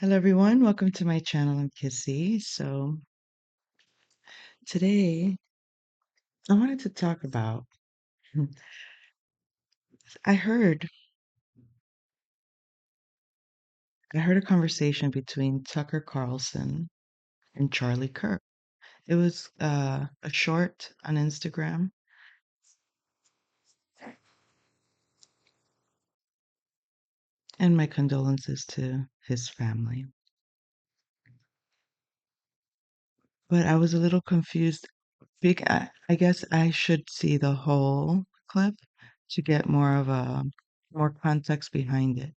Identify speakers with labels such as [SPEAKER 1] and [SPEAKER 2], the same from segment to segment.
[SPEAKER 1] Hello everyone, welcome to my channel. I'm Kissy. So today I wanted to talk about I heard I heard a conversation between Tucker Carlson and Charlie Kirk. It was a short on Instagram, and my condolences to his family. But I was a little confused. I guess I should see the whole clip to get more context behind it.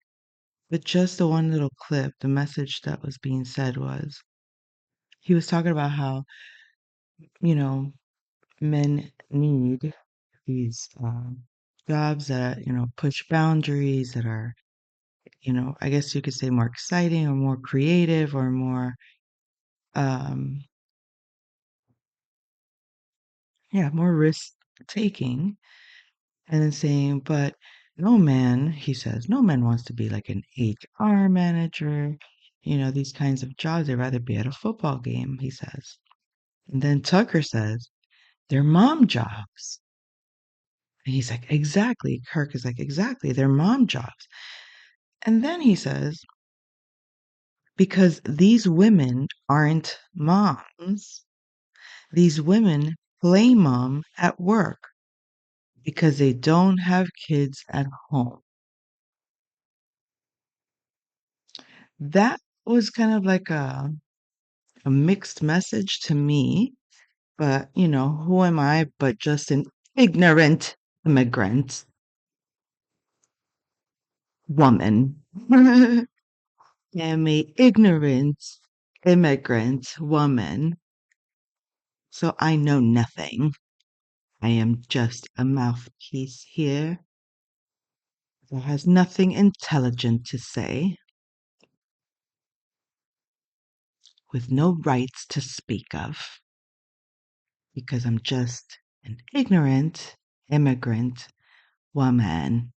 [SPEAKER 1] But just the one little clip, the message that was being said was he was talking about how, you know, men need these jobs that, push boundaries that are, I guess you could say more exciting or more creative or more, um, yeah, more risk taking. And then saying, but no man, he says, no man wants to be like an HR manager, these kinds of jobs. They'd rather be at a football game, he says. And then Tucker says, they're mom jobs. And he's like, exactly. Kirk is like, exactly. They're mom jobs. And then he says, because these women aren't moms, these women play mom at work because they don't have kids at home. That was kind of like a mixed message to me, but who am I but just an ignorant immigrant woman? Am a ignorant immigrant woman, so I know nothing. I am just a mouthpiece here that has nothing intelligent to say, with no rights to speak of, because I'm just an ignorant immigrant woman.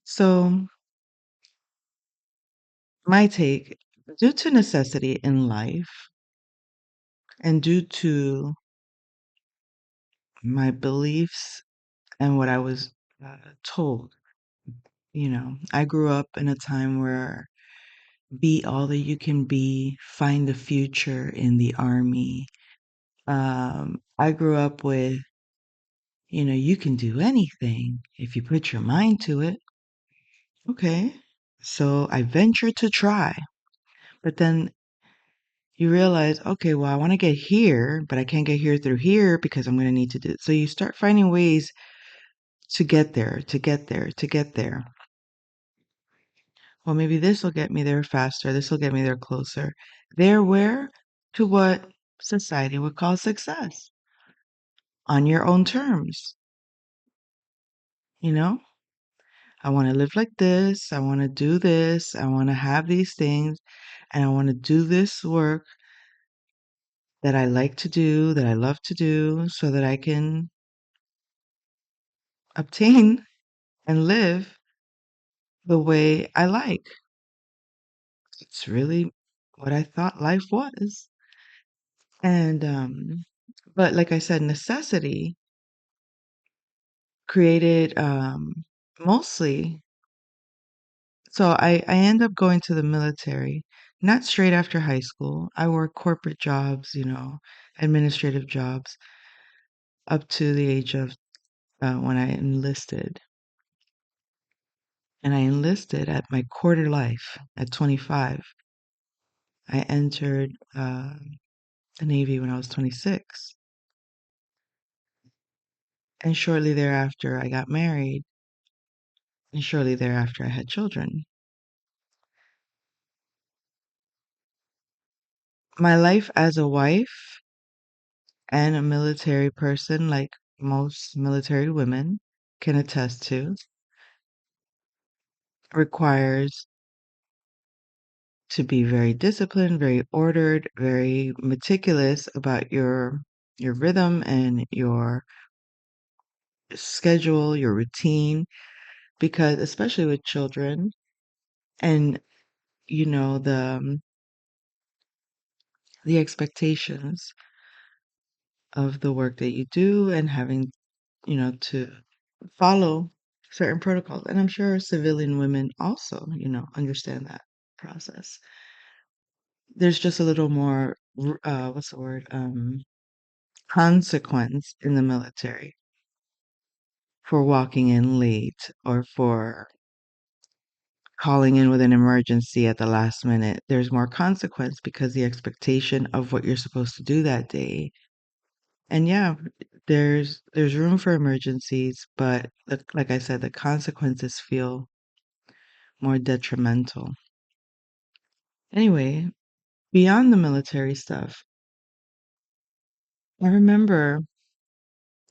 [SPEAKER 1] So, my take, due to necessity in life and due to my beliefs and what I was told, I grew up in a time where be all that you can be, find the future in the army. I grew up with, you can do anything if you put your mind to it. Okay. So I ventured to try, but then you realize, okay, well, I want to get here, but I can't get here through here because I'm going to need to do it. So you start finding ways to get there, to get there, to get there. Well, maybe this will get me there faster. This will get me there closer. There, where? To what society would call success on your own terms. You know, I want to live like this. I want to do this. I want to have these things. And I want to do this work that I like to do, that I love to do, so that I can obtain and live the way I like. It's really what I thought life was. And, but like I said, necessity created mostly. So I end up going to the military, not straight after high school. I worked corporate jobs, administrative jobs up to the age of when I enlisted. And I enlisted at my quarter life at 25. I entered the Navy when I was 26. And shortly thereafter, I got married. And shortly thereafter, I had children. My life as a wife and a military person, like most military women can attest to, requires to be very disciplined, very ordered, very meticulous about your rhythm and your schedule, your routine, because especially with children and the expectations of the work that you do and having, to follow certain protocols. And I'm sure civilian women also, understand that process. There's just a little more, what's the word? Consequence in the military for walking in late or for calling in with an emergency at the last minute. There's more consequence because the expectation of what you're supposed to do that day. And yeah, there's room for emergencies, but like I said, the consequences feel more detrimental. Anyway, beyond the military stuff, I remember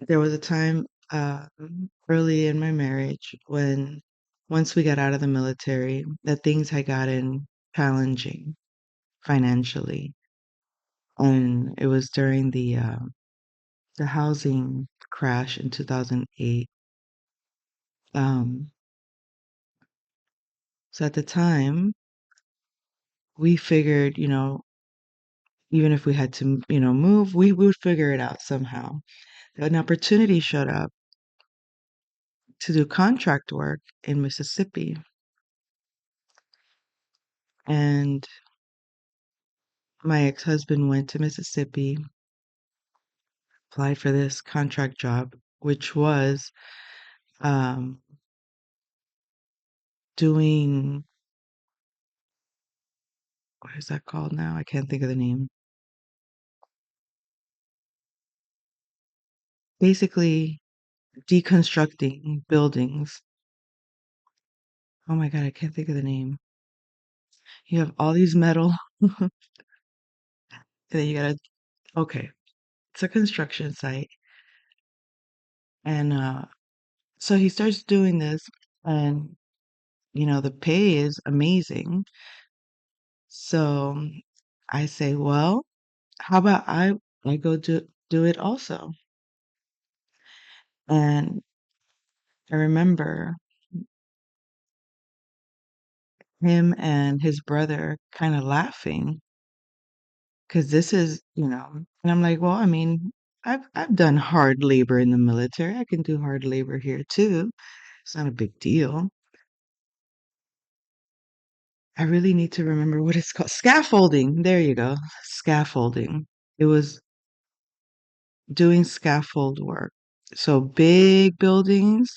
[SPEAKER 1] there was a time early in my marriage when once we got out of the military that things had gotten challenging financially. And it was during the housing crash in 2008. Um, so at the time, we figured, even if we had to, move, we would figure it out somehow. An opportunity showed up to do contract work in Mississippi. And my ex-husband went to Mississippi, applied for this contract job, which was um, doing, what is that called now? I can't think of the name. Basically, deconstructing buildings. Oh my God, I can't think of the name. You have all these metal, and then you gotta, okay, it's a construction site. And so he starts doing this, and, the pay is amazing. So I say, well, how about I go do it also? And I remember him and his brother kind of laughing because this is, and I'm like, well, I mean, I've done hard labor in the military. I can do hard labor here too. It's not a big deal. I really need to remember what it's called. Scaffolding. There you go. Scaffolding. It was doing scaffold work. So big buildings,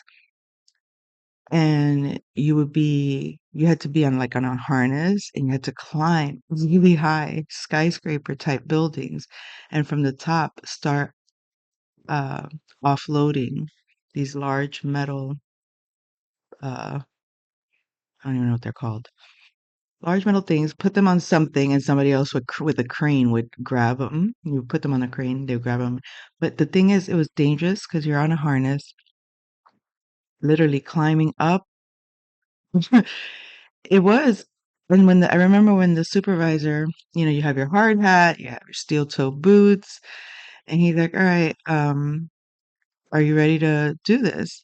[SPEAKER 1] and you had to be on like on a harness, and you had to climb really high skyscraper type buildings, and from the top start uh, offloading these large metal, I don't even know what they're called. Large metal things, put them on something, and somebody else with a crane would grab them. You put them on a crane, they would grab them. But the thing is, it was dangerous because you're on a harness, literally climbing up. It was. And I remember when the supervisor, you have your hard hat, you have your steel toe boots, and he's like, all right, are you ready to do this?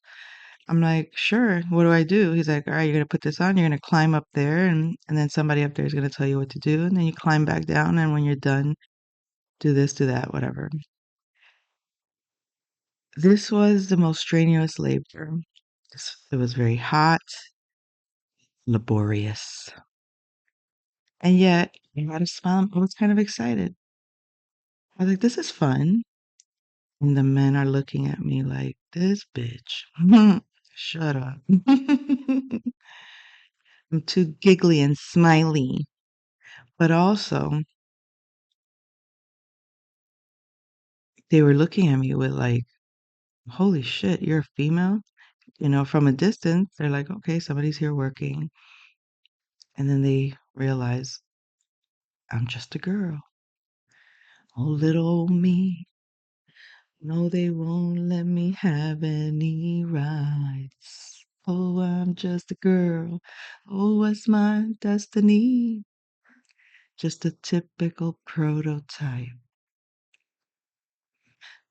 [SPEAKER 1] I'm like, sure. What do I do? He's like, all right, you're gonna put this on. You're gonna climb up there, and then somebody up there is gonna tell you what to do, and then you climb back down. And when you're done, do this, do that, whatever. This was the most strenuous labor. It was very hot, laborious, and yet I had a smile. I was kind of excited. I was like, this is fun. And the men are looking at me like, this bitch. Shut up. I'm too giggly and smiley. But also, they were looking at me with like, holy shit, you're a female? From a distance, they're like, okay, somebody's here working. And then they realize I'm just a girl. Oh, little old me. No, they won't let me have any rights. Oh, I'm just a girl. Oh, what's my destiny? Just a typical prototype.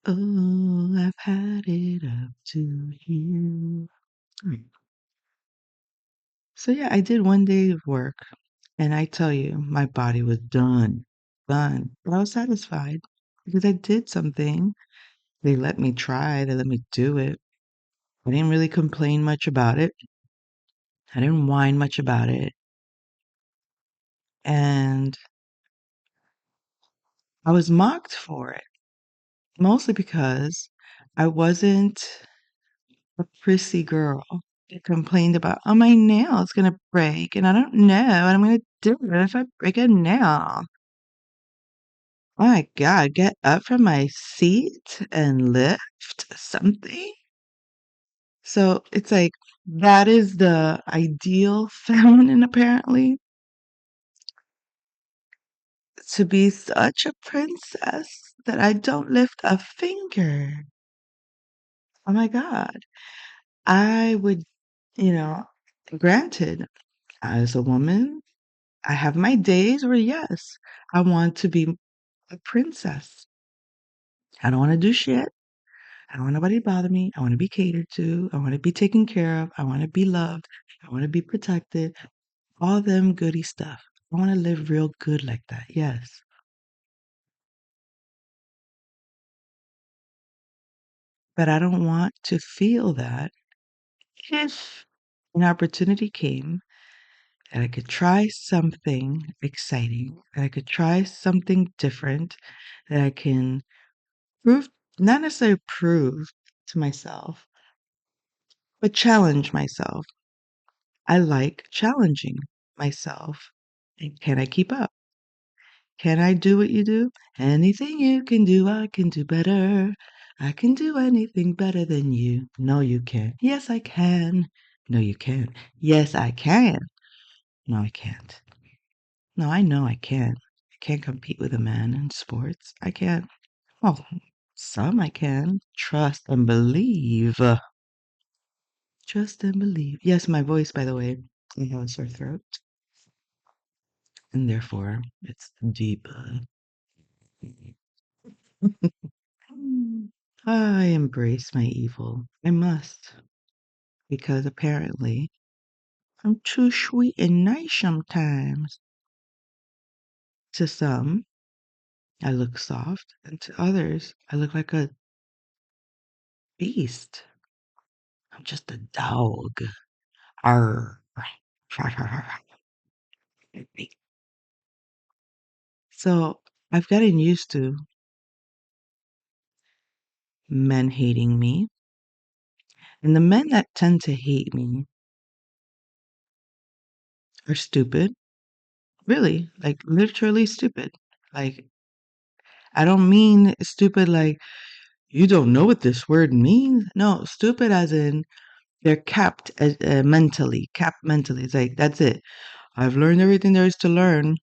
[SPEAKER 1] Oh, I've had it up to here. Mm. So yeah, I did one day of work, and I tell you, my body was done. But I was satisfied because I did something. They let me try, they let me do it. I didn't really complain much about it. I didn't whine much about it. And I was mocked for it, mostly because I wasn't a prissy girl that complained about, oh, my nail's gonna break, and I don't know what I'm gonna do if I break a nail. Oh my God, get up from my seat and lift something. So it's like that is the ideal feminine, apparently, to be such a princess that I don't lift a finger. Oh my God. I would, you know, granted, as a woman, I have my days where, yes, I want to be a princess. I don't want to do shit. I don't want nobody to bother me. I want to be catered to. I want to be taken care of. I want to be loved. I want to be protected. All them goody stuff. I want to live real good like that. Yes. But I don't want to feel that if an opportunity came that I could try something exciting, that I could try something different, that I can prove, not necessarily prove to myself, but challenge myself. I like challenging myself. And can I keep up? Can I do what you do? Anything you can do, I can do better. I can do anything better than you. No, you can't. Yes, I can. No, you can't. Yes, I can. No, I can't. No, I know I can. I can't compete with a man in sports. I can't. Well, some I can. Trust and believe. Trust and believe. Yes, my voice, by the way, I have a sore throat, and therefore it's deep. I embrace my evil. I must, because apparently I'm too sweet and nice sometimes. To some, I look soft, and to others, I look like a beast. I'm just a dog. Arr. So I've gotten used to men hating me, and the men that tend to hate me are stupid. Really, like literally stupid. Like, I don't mean stupid like you don't know what this word means. No, stupid as in they're capped mentally, capped mentally. It's like, that's it. I've learned everything there is to learn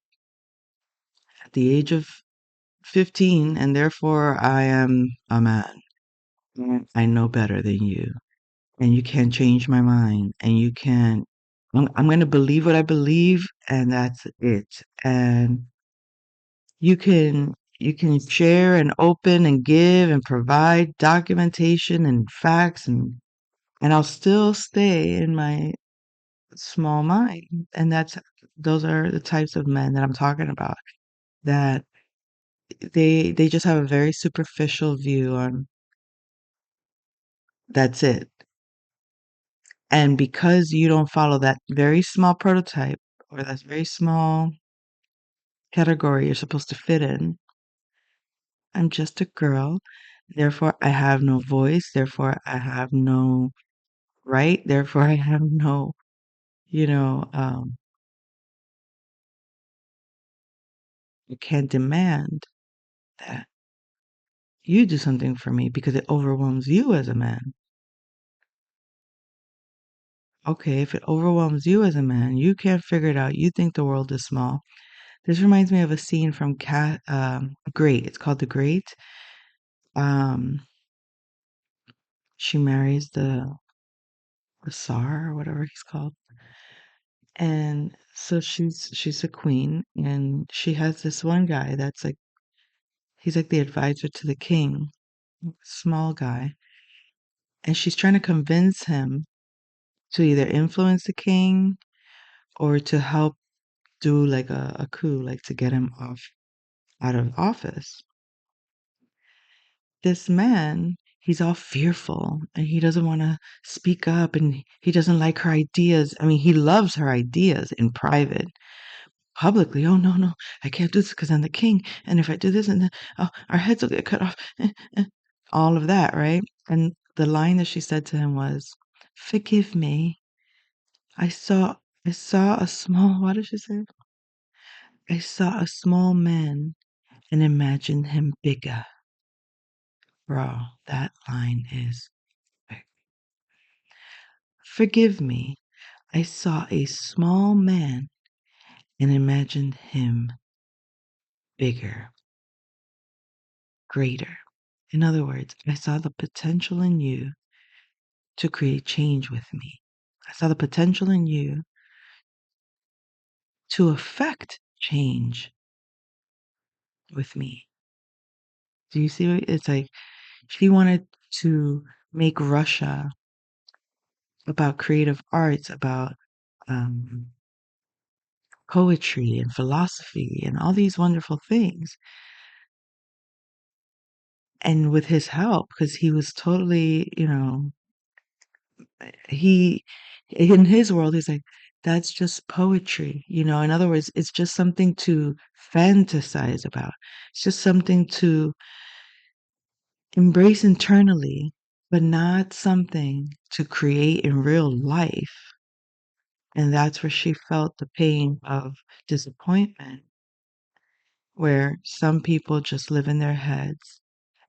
[SPEAKER 1] at the age of 15, and therefore I am a man. I know better than you. And you can't change my mind. And you can't. I'm going to believe what I believe, and that's it. And you can share and open and give and provide documentation and facts, and I'll still stay in my small mind. And those are the types of men that I'm talking about, that they just have a very superficial view on that's it. And because you don't follow that very small prototype or that very small category you're supposed to fit in, I'm just a girl. Therefore, I have no voice. Therefore, I have no right. Therefore, I have no, you know, you can't demand that you do something for me because it overwhelms you as a man. Okay, if it overwhelms you as a man, you can't figure it out. You think the world is small. This reminds me of a scene from Great. It's called The Great. Um, she marries the Tsar or whatever he's called, and so she's a queen, and she has this one guy that's like he's like the advisor to the king, small guy, and she's trying to convince him to either influence the king or to help do like a coup, like to get him off out of office. This man, he's all fearful and he doesn't want to speak up and he doesn't like her ideas. I mean, he loves her ideas in private. Publicly, oh no, no, I can't do this because I'm the king. And if I do this, and then oh, our heads will get cut off. All of that, right? And the line that she said to him was, "Forgive me. I saw, I saw a small. What did she say? I saw a small man and imagined him bigger." Bro, that line is big. Forgive me. I saw a small man and imagined him bigger, greater. In other words, I saw the potential in you to create change with me. I saw the potential in you to affect change with me. Do you see what it's like? She wanted to make Russia about creative arts, about um, poetry and philosophy and all these wonderful things. And with his help, because he was totally, he, in his world, he's like, that's just poetry. In other words, it's just something to fantasize about. It's just something to embrace internally, but not something to create in real life. And that's where she felt the pain of disappointment, where some people just live in their heads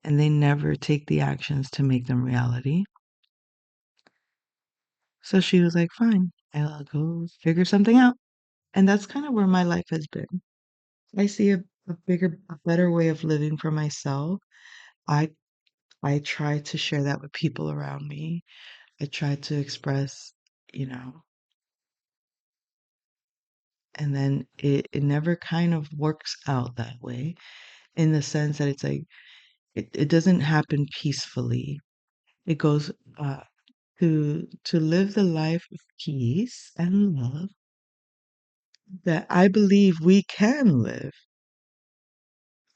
[SPEAKER 1] and they never take the actions to make them reality. So she was like, fine, I'll go figure something out. And that's kind of where my life has been. I see a bigger, a better way of living for myself. I I try to share that with people around me. I try to express, you know, and then it never kind of works out that way in the sense that it's like it doesn't happen peacefully. It goes to live the life of peace and love that I believe we can live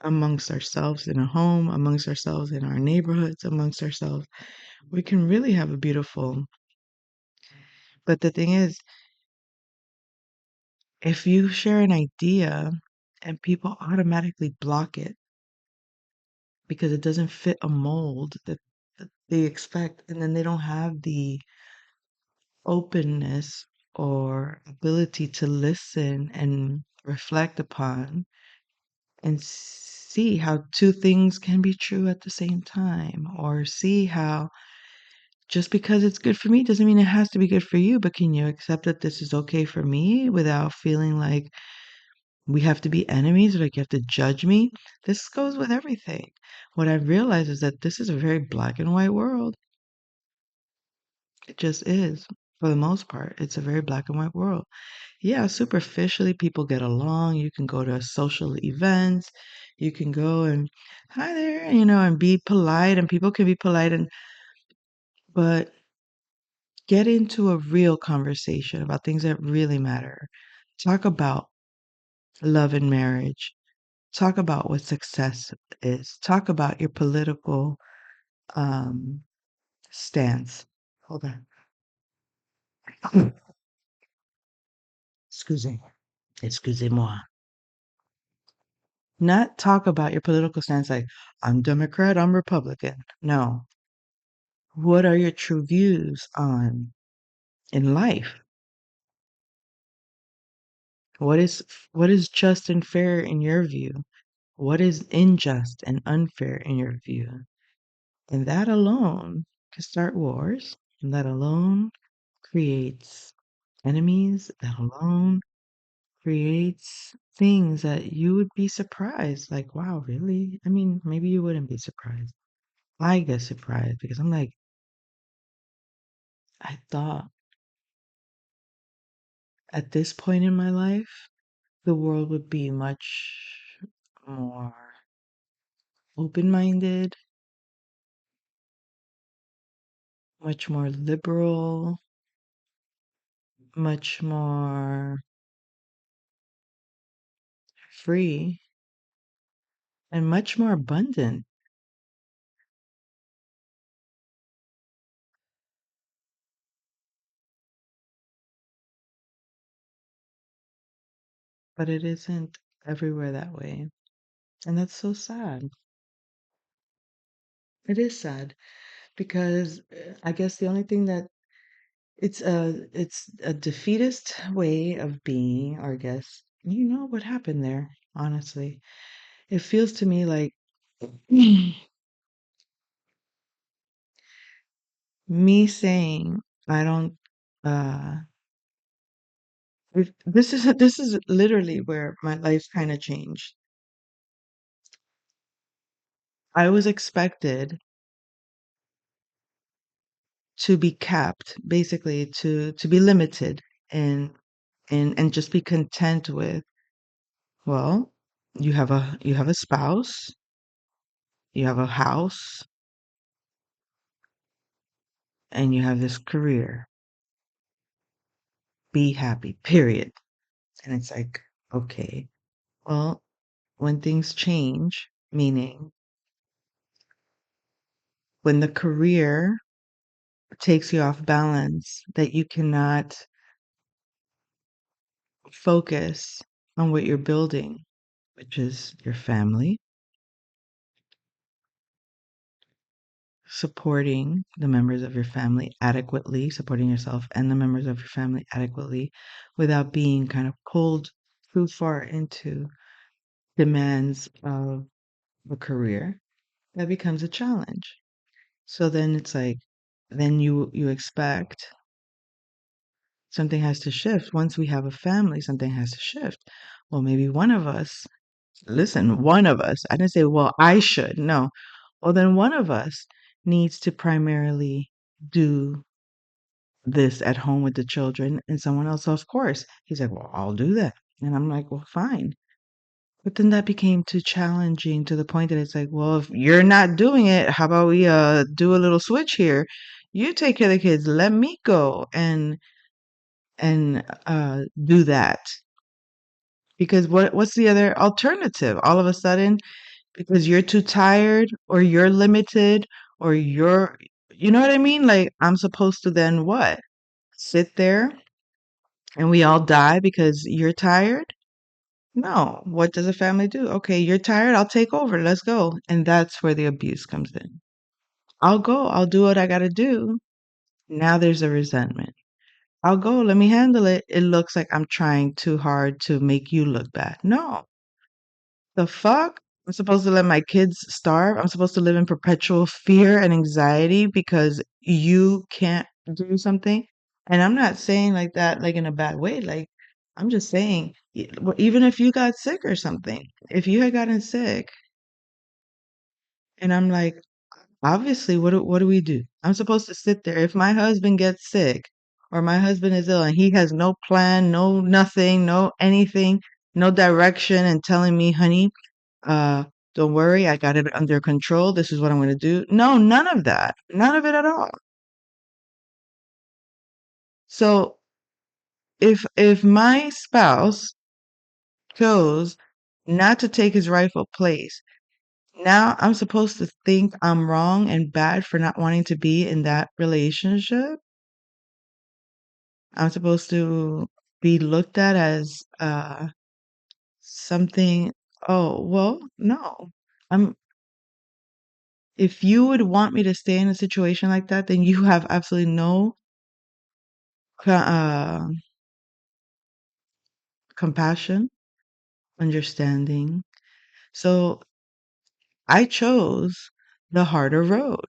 [SPEAKER 1] amongst ourselves in a home, amongst ourselves in our neighborhoods, amongst ourselves. We can really have a beautiful. But the thing is, if you share an idea and people automatically block it because it doesn't fit a mold that they expect, and then they don't have the openness or ability to listen and reflect upon and see how two things can be true at the same time, or see how just because it's good for me doesn't mean it has to be good for you, but can you accept that this is okay for me without feeling like we have to be enemies or like you have to judge me? This goes with everything. What I've realized is that this is a very black and white world. It just is. For the most part, it's a very black and white world. Yeah, superficially, people get along. You can go to social events. You can go and, hi there, and be polite, and people can be polite, but get into a real conversation about things that really matter. Talk about love and marriage. Talk about what success is. Talk about your political um, stance. Hold on. Excusez. Excusez-moi. Not talk about your political stance like, I'm Democrat, I'm Republican. No. What are your true views on in life? What is what is just and fair in your view? What is unjust and unfair in your view? And that alone can start wars. And that alone creates enemies. That alone creates things that you would be surprised. Like, wow, really? I mean, maybe you wouldn't be surprised. I get surprised because I'm like, I thought at this point in my life, the world would be much more open minded, much more liberal, much more free, and much more abundant. But it isn't everywhere that way. And that's so sad. It is sad because I guess the only thing that it's a defeatist way of being, or I guess you know what happened there, honestly. It feels to me like me saying I don't uh this is literally where my life kind of changed. I was expected to be capped, basically to be limited and and just be content with, well, you have a spouse, you have a house, and you have this career. Be happy, period. And it's like, okay, well, when things change, meaning when the career takes you off balance, that you cannot focus on what you're building, which is your family, supporting the members of your family adequately, supporting yourself and the members of your family adequately without being kind of pulled too far into demands of a career, that becomes a challenge. So then it's like, then you expect something has to shift. Once we have a family, something has to shift. Well, maybe one of us, listen, one of us, I didn't say, well, I should. No. Well, then one of us needs to primarily do this at home with the children, and someone else, of course. He's like, well, I'll do that. And I'm like, well, fine. But then that became too challenging to the point that it's like, well, if you're not doing it, how about we do a little switch here? You take care of the kids, let me go and do that. Because what's the other alternative? All of a sudden, because you're too tired or you're limited or you know what I mean? Like I'm supposed to then what? Sit there and we all die because you're tired? No. What does a family do? Okay, you're tired, I'll take over. Let's go. And that's where the abuse comes in. I'll go, I'll do what I got to do. Now there's a resentment. I'll go, let me handle it. It looks like I'm trying too hard to make you look bad. No. The fuck? I'm supposed to let my kids starve? I'm supposed to live in perpetual fear and anxiety because you can't do something? And I'm not saying like that, like in a bad way. Like, I'm just saying, well, even if you got sick or something, if you had gotten sick, and I'm like, obviously, what do we do? I'm supposed to sit there. If my husband gets sick or my husband is ill and he has no plan, no nothing, no anything, no direction, and telling me, honey, uh, don't worry, I got it under control. This is what I'm going to do. No, none of that. None of it at all. So if my spouse chose not to take his rightful place, now I'm supposed to think I'm wrong and bad for not wanting to be in that relationship. I'm supposed to be looked at as something. Oh, well, no. I'm If you would want me to stay in a situation like that, then you have absolutely no co- uh, compassion, understanding. So I chose the harder road.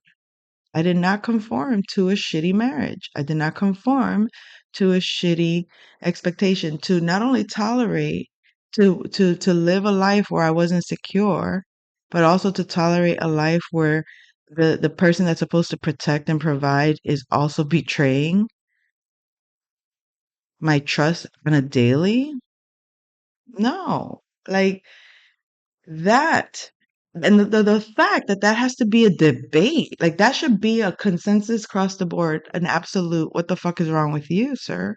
[SPEAKER 1] I did not conform to a shitty marriage. I did not conform to a shitty expectation to not only tolerate to live a life where I wasn't secure, but also to tolerate a life where the person that's supposed to protect and provide is also betraying my trust on a daily. No. Like that. And the fact that that has to be a debate, like that should be a consensus across the board, an absolute, what the fuck is wrong with you, sir?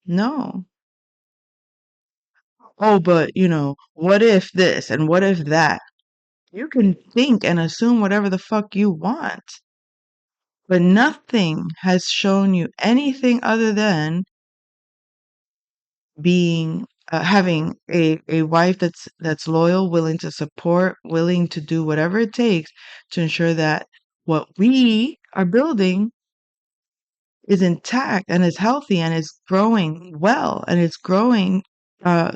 [SPEAKER 1] No. Oh, but what if this and what if that? You can think and assume whatever the fuck you want, but nothing has shown you anything other than being having a wife that's loyal, willing to support, willing to do whatever it takes to ensure that what we are building is intact and is healthy and is growing well and it's growing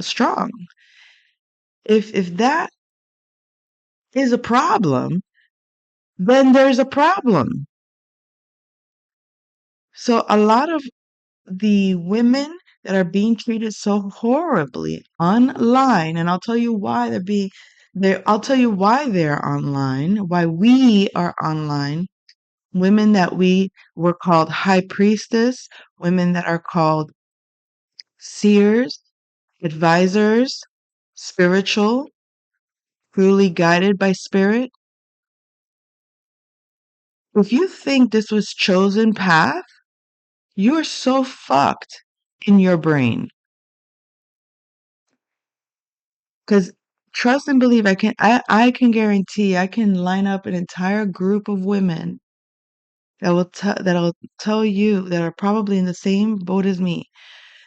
[SPEAKER 1] strong. If that is a problem, then there's a problem. So a lot of the women that are being treated so horribly online, and I'll tell you why I'll tell you why they're online, why we are online. Women that we were called high priestess, women that are called seers, advisors, spiritual, truly guided by spirit. If you think this was chosen path, you're so fucked in your brain. Because trust and believe, I can guarantee I can line up an entire group of women that'll tell you that are probably in the same boat as me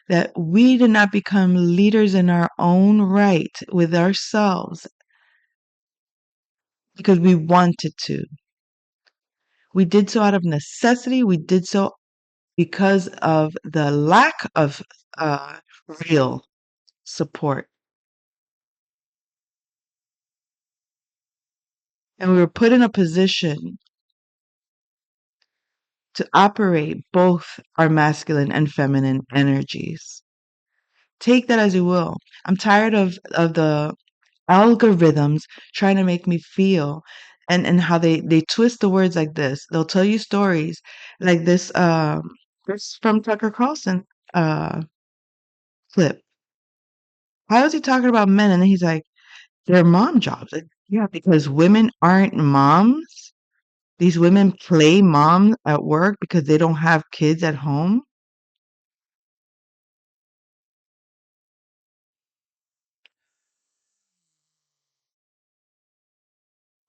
[SPEAKER 1] that we did not become leaders in our own right with ourselves because we wanted to. We did so out of necessity. We did so because of the lack of uh, real support. And we were put in a position to operate both our masculine and feminine energies. Take that as you will. I'm tired of the algorithms trying to make me feel and how they twist the words like this. They'll tell you stories like this from Tucker Carlson uh clip. How is he talking about men and then he's like, they're mom jobs. Like, yeah, because women aren't moms. These women play mom at work because they don't have kids at home.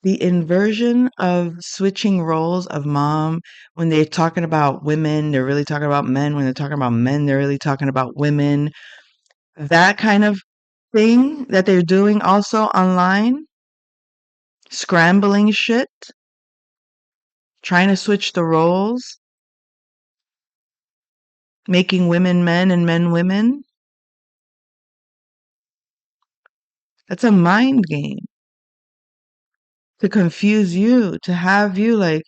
[SPEAKER 1] The inversion of switching roles of mom, when they're talking about women, they're really talking about men. When they're talking about men, they're really talking about women. That kind of thing that they're doing also online, scrambling shit, trying to switch the roles, making women men and men women. That's a mind game to confuse you, to have you like,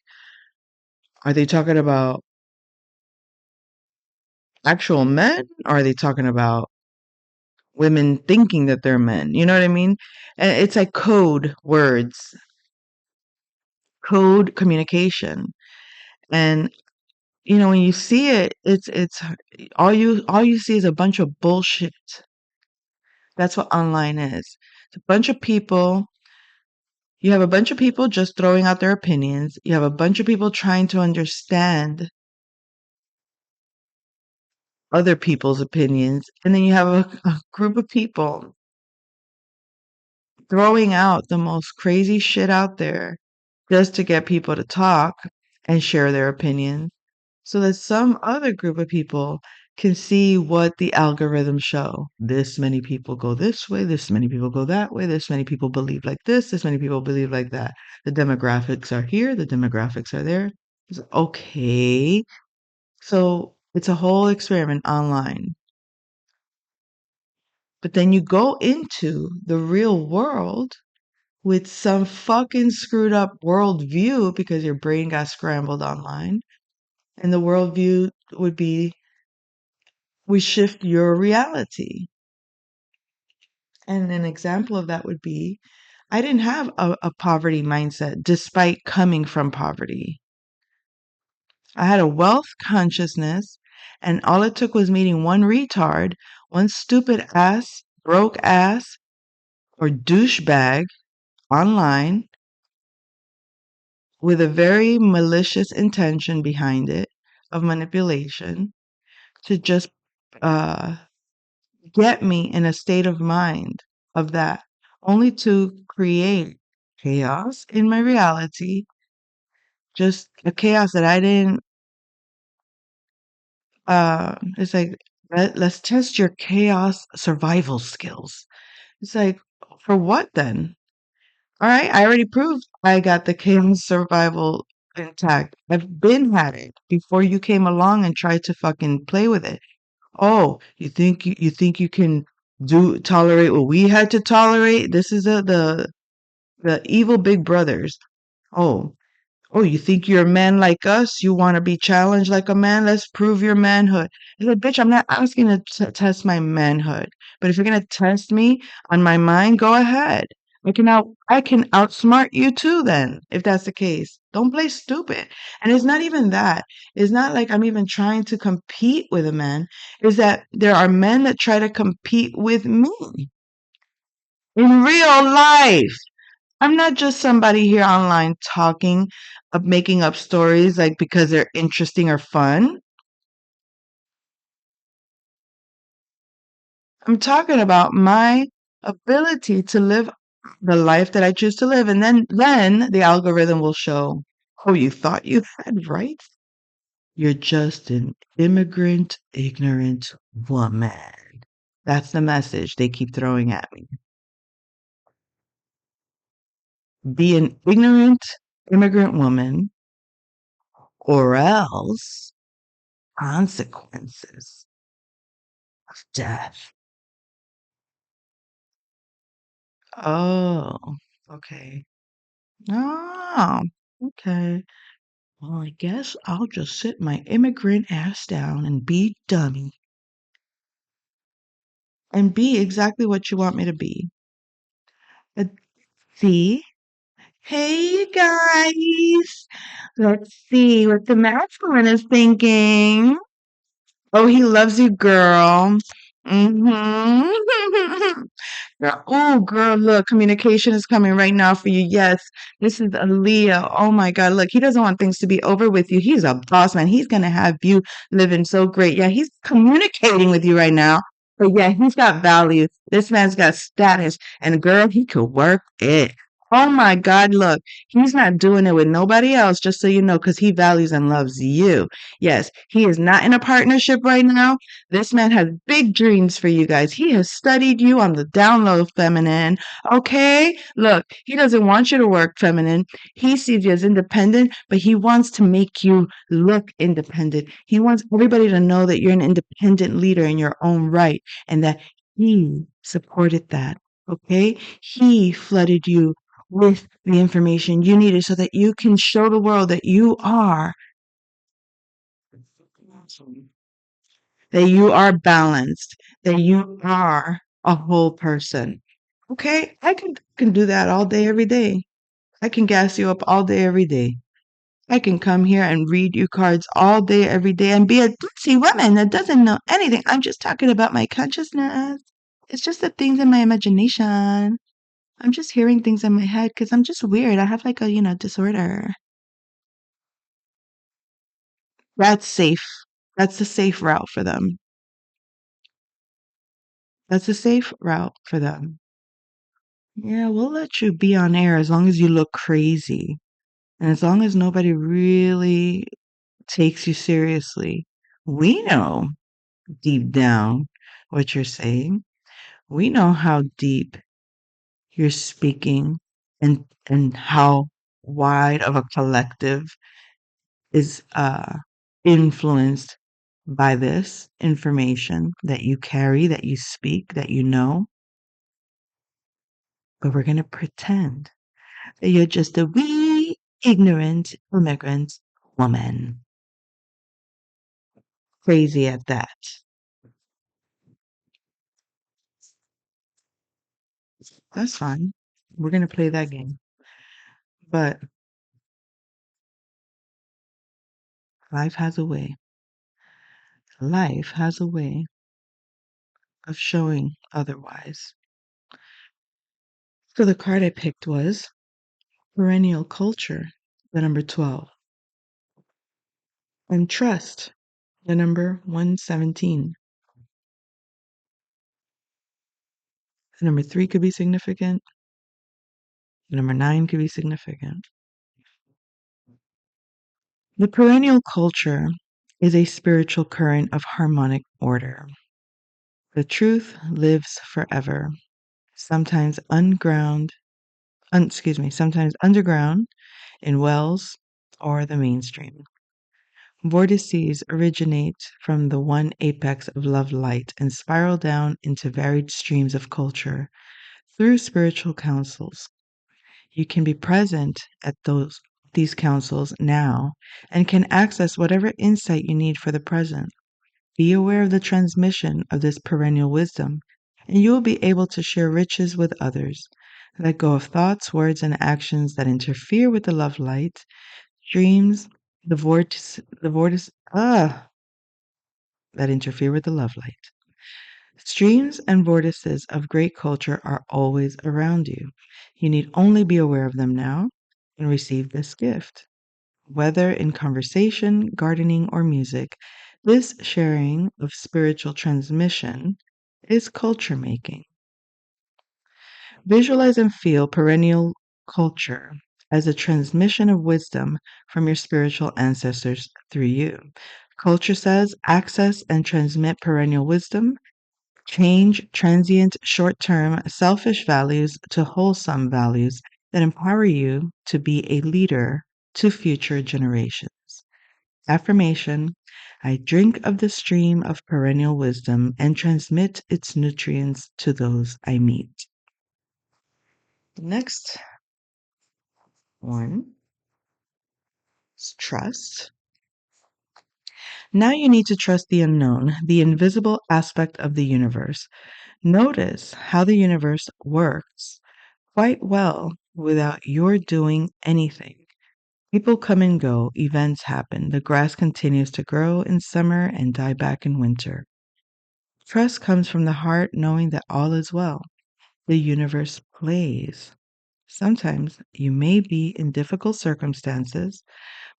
[SPEAKER 1] are they talking about actual men? Or are they talking about women thinking that they're men? You know what I mean? And it's like code words, code communication. And when you see it, it's all you see is a bunch of bullshit. That's what online is. It's a bunch of people. You have a bunch of people just throwing out their opinions. You have a bunch of people trying to understand other people's opinions. And then you have a group of people throwing out the most crazy shit out there just to get people to talk and share their opinions so that some other group of people can see what the algorithms show. This many people go this way, this many people go that way, this many people believe like this many people believe like that. The demographics are here, the demographics are there. It's okay. So it's a whole experiment online. But then you go into the real world with some fucking screwed up worldview because your brain got scrambled online. And the worldview would be we shift your reality. And an example of that would be I didn't have a poverty mindset despite coming from poverty. I had a wealth consciousness, and all it took was meeting one retard, one stupid ass, broke ass, or douchebag online with a very malicious intention behind it of manipulation to just uh, get me in a state of mind of that, only to create chaos in my reality, just a chaos that I didn't. It's like, let's test your chaos survival skills. It's like, for what then? All right, I already proved I got the chaos survival intact. I've been had it before you came along and tried to fucking play with it. Oh, you think you can do tolerate what we had to tolerate? This is the evil big brothers. Oh, oh, you think you're a man like us? You want to be challenged like a man? Let's prove your manhood. I said, bitch, I'm not asking to test my manhood. But if you're gonna test me on my mind, go ahead. I can outsmart you too then, if that's the case. Don't play stupid. And it's not even that. It's not like I'm even trying to compete with a man. Is that there are men that try to compete with me in real life. I'm not just somebody here online talking, making up stories like because they're interesting or fun. I'm talking about my ability to live the life that I choose to live. And then the algorithm will show, oh, you thought you had rights? You're just an immigrant, ignorant woman. That's the message they keep throwing at me. Be an ignorant immigrant woman or else consequences of death. Oh, okay. Oh, okay. Well, I guess I'll just sit my immigrant ass down and be dummy and be exactly what you want me to be. Let's see. Hey, guys. Let's see what the masculine is thinking. Oh, he loves you, girl. Mm-hmm. Oh, girl, look, communication is coming right now for you. Yes, this is Aaliyah. Oh my God, look, he doesn't want things to be over with you. He's a boss man. He's gonna have you living so great. Yeah, he's communicating with you right now. But yeah, he's got value. This man's got status. And girl, he could work it. Oh my God, look, he's not doing it with nobody else, just so you know, because he values and loves you. Yes, he is not in a partnership right now. This man has big dreams for you guys. He has studied you on the down low, feminine. Okay? Look, he doesn't want you to work feminine. He sees you as independent, but he wants to make you look independent. He wants everybody to know that you're an independent leader in your own right and that he supported that. Okay? He flooded you with the information you needed so that you can show the world that you are that you are balanced, that you are a whole person. Okay, I can do that all day, every day. I can gas you up all day, every day. I can come here and read you cards all day, every day, and be a ditzy woman that doesn't know anything. I'm just talking about my consciousness. It's just the things in my imagination. I'm just hearing things in my head because I'm just weird. I have like a, disorder. That's safe. That's the safe route for them. That's a safe route for them. Yeah, we'll let you be on air as long as you look crazy and as long as nobody really takes you seriously. We know deep down what you're saying. We know how deep you're speaking and how wide of a collective is influenced by this information that you carry, that you speak, that you know. But we're going to pretend that you're just a wee ignorant immigrant woman. Crazy at that. That's fine. We're going to play that game. But life has a way. Life has a way of showing otherwise. So the card I picked was perennial culture, the number 12, and trust, the number 117. The number 3 could be significant. The number 9 could be significant. The perennial culture is a spiritual current of harmonic order. The truth lives forever, sometimes sometimes underground in wells or the mainstream. Vortices originate from the one apex of love light and spiral down into varied streams of culture through spiritual councils. You can be present at these councils now and can access whatever insight you need for the present. Be aware of the transmission of this perennial wisdom, and you will be able to share riches with others. Let go of thoughts, words, and actions that interfere with the love light, dreams, that interfere with the love light. Streams and vortices of great culture are always around you. You need only be aware of them now and receive this gift. Whether in conversation, gardening, or music, this sharing of spiritual transmission is culture making. Visualize and feel perennial culture as a transmission of wisdom from your spiritual ancestors through you. Culture says access and transmit perennial wisdom. Change transient, short term, selfish values to wholesome values that empower you to be a leader to future generations. Affirmation: I drink of the stream of perennial wisdom and transmit its nutrients to those I meet. The next one is trust. Now you need to trust the unknown, the invisible aspect of the universe. Notice how the universe works quite well without your doing anything. People come and go, events happen, the grass continues to grow in summer and die back in winter. Trust comes from the heart knowing that all is well. The universe plays. Sometimes you may be in difficult circumstances,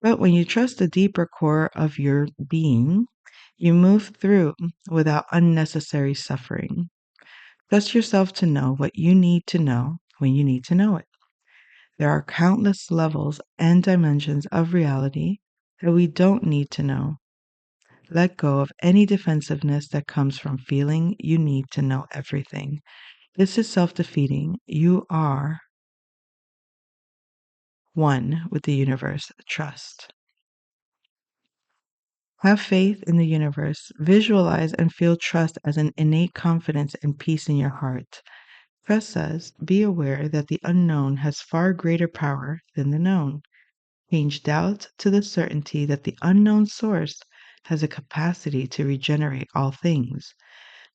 [SPEAKER 1] but when you trust the deeper core of your being, you move through without unnecessary suffering. Trust yourself to know what you need to know when you need to know it. There are countless levels and dimensions of reality that we don't need to know. Let go of any defensiveness that comes from feeling you need to know everything. This is self defeating. You are one with the universe. Trust. Have faith in the universe. Visualize and feel trust as an innate confidence and peace in your heart. Trust says, be aware that the unknown has far greater power than the known. Change doubt to the certainty that the unknown source has a capacity to regenerate all things.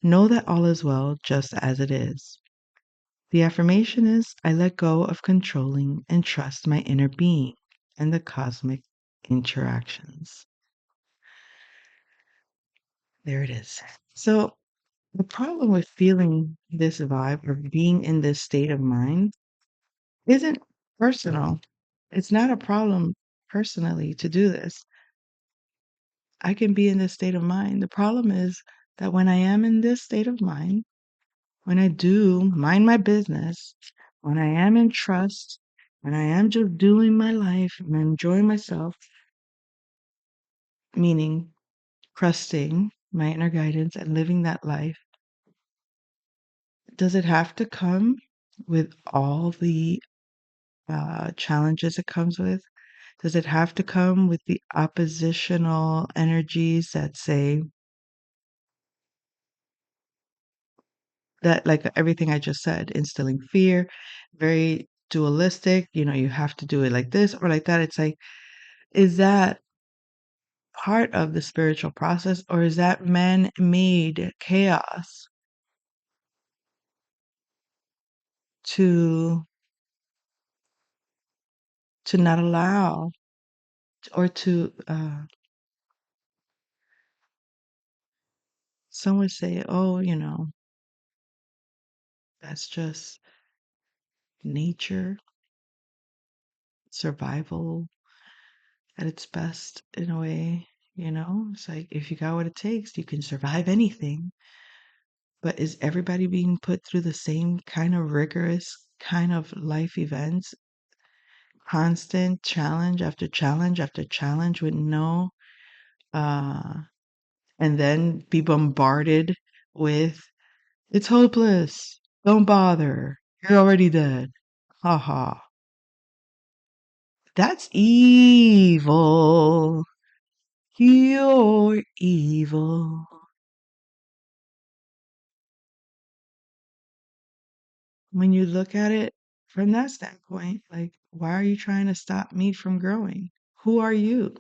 [SPEAKER 1] Know that all is well just as it is. The affirmation is I let go of controlling and trust my inner being and the cosmic interactions. There it is. So, the problem with feeling this vibe or being in this state of mind isn't personal. It's not a problem personally to do this. I can be in this state of mind. The problem is that when I am in this state of mind, when I do mind my business, when I am in trust, when I am just doing my life and enjoying myself, meaning trusting my inner guidance and living that life, does it have to come with all the challenges it comes with? Does it have to come with the oppositional energies that say that, like everything I just said, instilling fear, very dualistic, you have to do it like this or like that? It's like, is that part of the spiritual process or is that man-made chaos to not allow or to some would say, oh, that's just nature, survival at its best in a way. It's like if you got what it takes, you can survive anything. But is everybody being put through the same kind of rigorous kind of life events? Constant challenge after challenge after challenge with no, uh, and then be bombarded with, it's hopeless. Don't bother. You're already dead. Ha ha. That's evil. You're evil. When you look at it from that standpoint, like, why are you trying to stop me from growing? Who are you?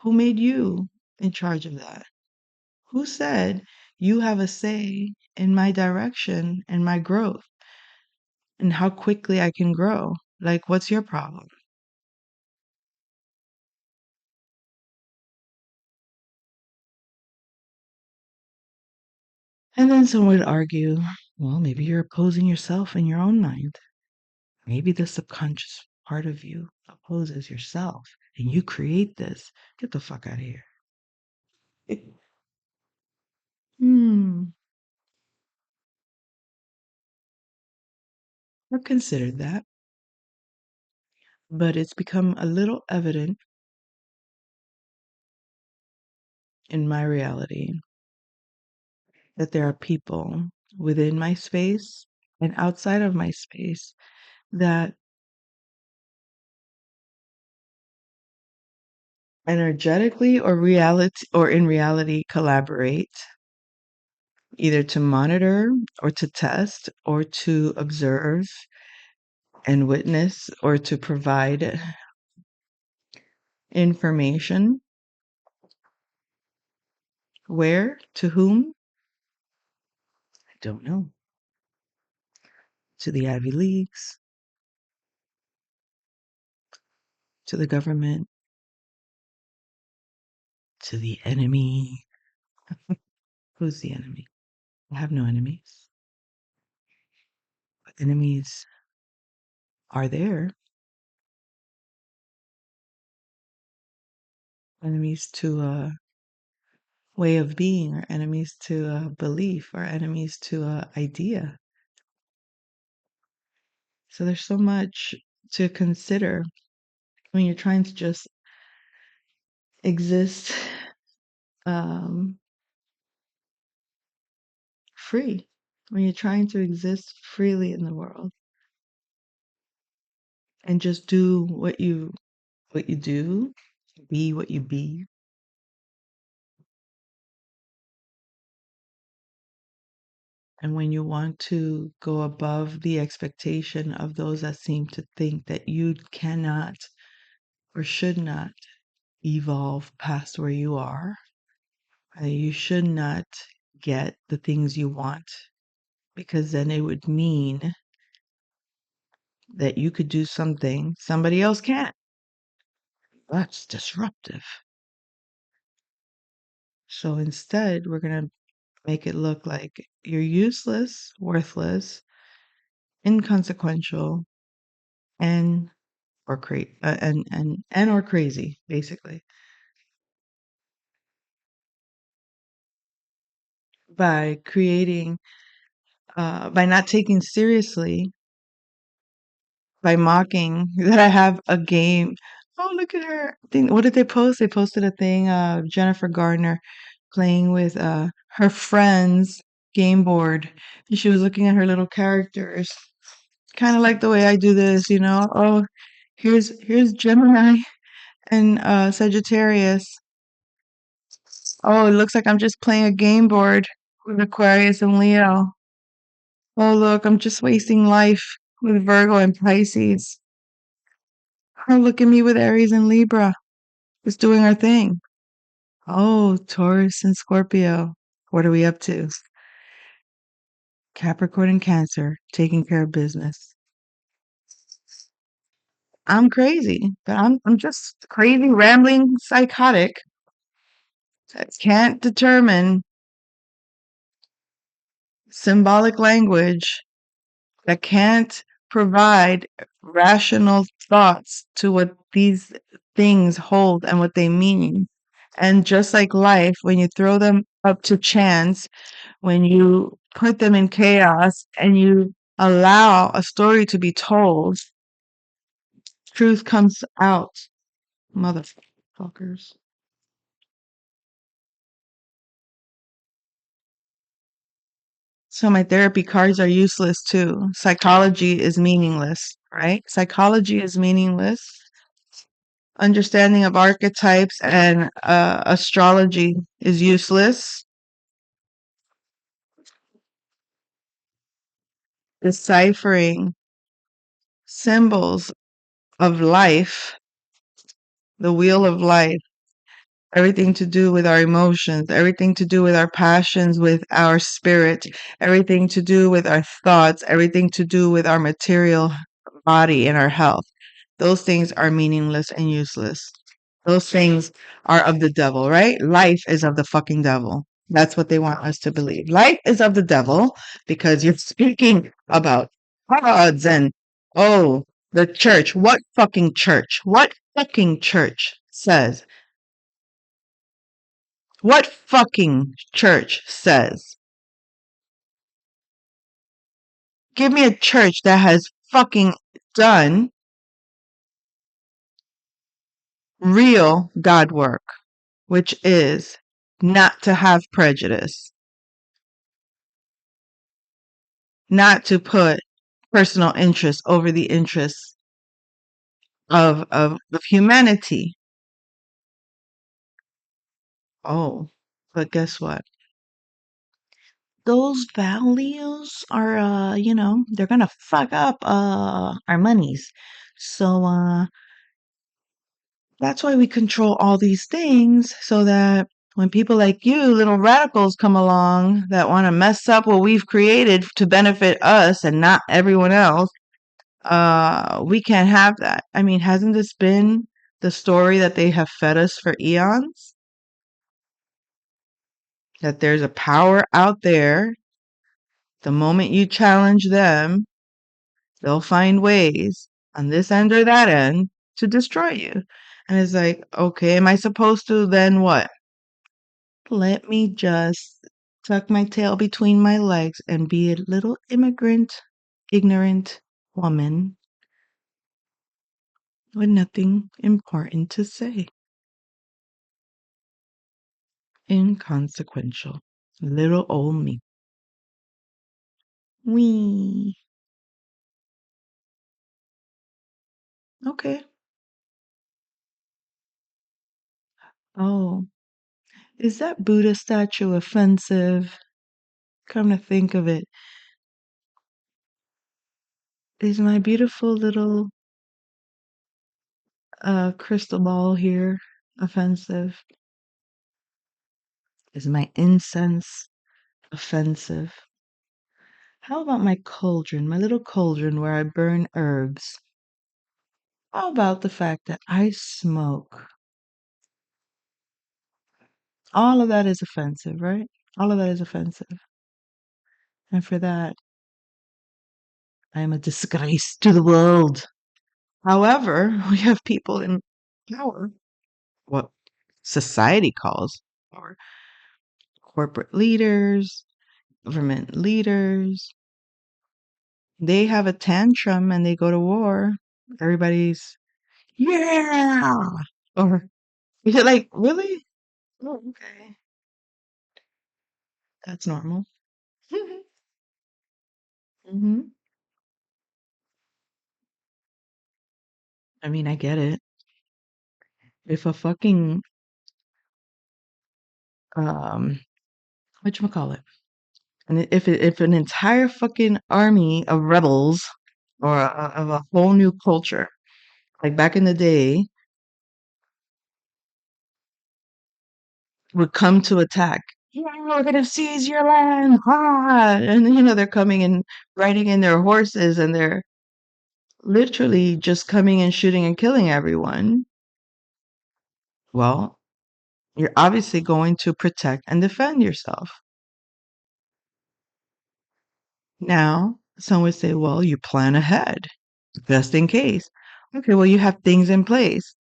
[SPEAKER 1] Who made you in charge of that? Who said you have a say in my direction and my growth and how quickly I can grow? Like, what's your problem? And then someone would argue, well, maybe you're opposing yourself in your own mind. Maybe the subconscious part of you opposes yourself and you create this. Get the fuck out of here. Hmm. I've considered that, but it's become a little evident in my reality that there are people within my space and outside of my space that energetically or in reality collaborate either to monitor or to test or to observe and witness or to provide information. Where? To whom? I don't know. To the Ivy Leagues, to the government, to the enemy. Who's the enemy? I have no enemies. But enemies are there. Enemies to a way of being, or enemies to a belief, or enemies to a idea. So there's so much to consider when you're trying to just exist um, free. When you're trying to exist freely in the world and just do what you do, be what you be. And when you want to go above the expectation of those that seem to think that you cannot or should not evolve past where you are, you should not get the things you want because then it would mean that you could do something somebody else can't. That's disruptive. So instead, we're going to make it look like you're useless, worthless, inconsequential, and and or crazy, basically, by creating, by not taking seriously, by mocking that I have a game. Oh, look at her! What did they post? They posted a thing of Jennifer Gardner playing with her friend's game board, and she was looking at her little characters, kind of like the way I do this, you know. Oh, here's Gemini and Sagittarius. Oh, it looks like I'm just playing a game board with Aquarius and Leo. Oh, look, I'm just wasting life with Virgo and Pisces. Oh, look at me with Aries and Libra. Just doing our thing. Oh, Taurus and Scorpio. What are we up to? Capricorn and Cancer, taking care of business. I'm crazy, but I'm just crazy, rambling, psychotic that can't determine symbolic language, that can't provide rational thoughts to what these things hold and what they mean. And just like life, when you throw them up to chance, when you put them in chaos and you allow a story to be told, truth comes out. Motherfuckers. So my therapy cards are useless too. Psychology is meaningless, right? Psychology is meaningless. Understanding of archetypes and astrology is useless. Deciphering symbols of life, the wheel of life, everything to do with our emotions, everything to do with our passions, with our spirit, everything to do with our thoughts, everything to do with our material body and our health. Those things are meaningless and useless. Those things are of the devil, right? Life is of the fucking devil. That's what they want us to believe. Life is of the devil because you're speaking about gods and, oh, the church. What fucking church? What fucking church says? What fucking church says? Give me a church that has fucking done real God work, which is not to have prejudice, not to put personal interests over the interests of humanity. Oh, but guess what? Those values are, they're gonna fuck up our monies. So that's why we control all these things so that when people like you, little radicals, come along that want to mess up what we've created to benefit us and not everyone else, we can't have that. I mean, hasn't this been the story that they have fed us for eons? That there's a power out there. The moment you challenge them, they'll find ways on this end or that end to destroy you. And it's like, okay, am I supposed to then what? Let me just tuck my tail between my legs and be a little immigrant, ignorant woman with nothing important to say. Inconsequential. Little old me. Wee. Okay. Oh, is that Buddha statue offensive? Come to think of it, is my beautiful little crystal ball here offensive? Is my incense offensive? How about my cauldron, my little cauldron where I burn herbs? How about the fact that I smoke? All of that is offensive, right? All of that is offensive. And for that, I am a disgrace to the world. However, we have people in power, what society calls power, corporate leaders, government leaders. They have a tantrum and they go to war. Everybody's, yeah. Or is it like, really? Oh, okay. That's normal. hmm I mean, I get it. If a fucking um, whatchamacallit, and if an entire fucking army of rebels or of a whole new culture, like back in the day, would come to attack. Yeah, we're gonna seize your land, and they're coming and riding in their horses, and they're literally just coming and shooting and killing everyone. Well, you're obviously going to protect and defend yourself. Now, Some would say, well, you plan ahead just in case. Okay, well, you have things in place.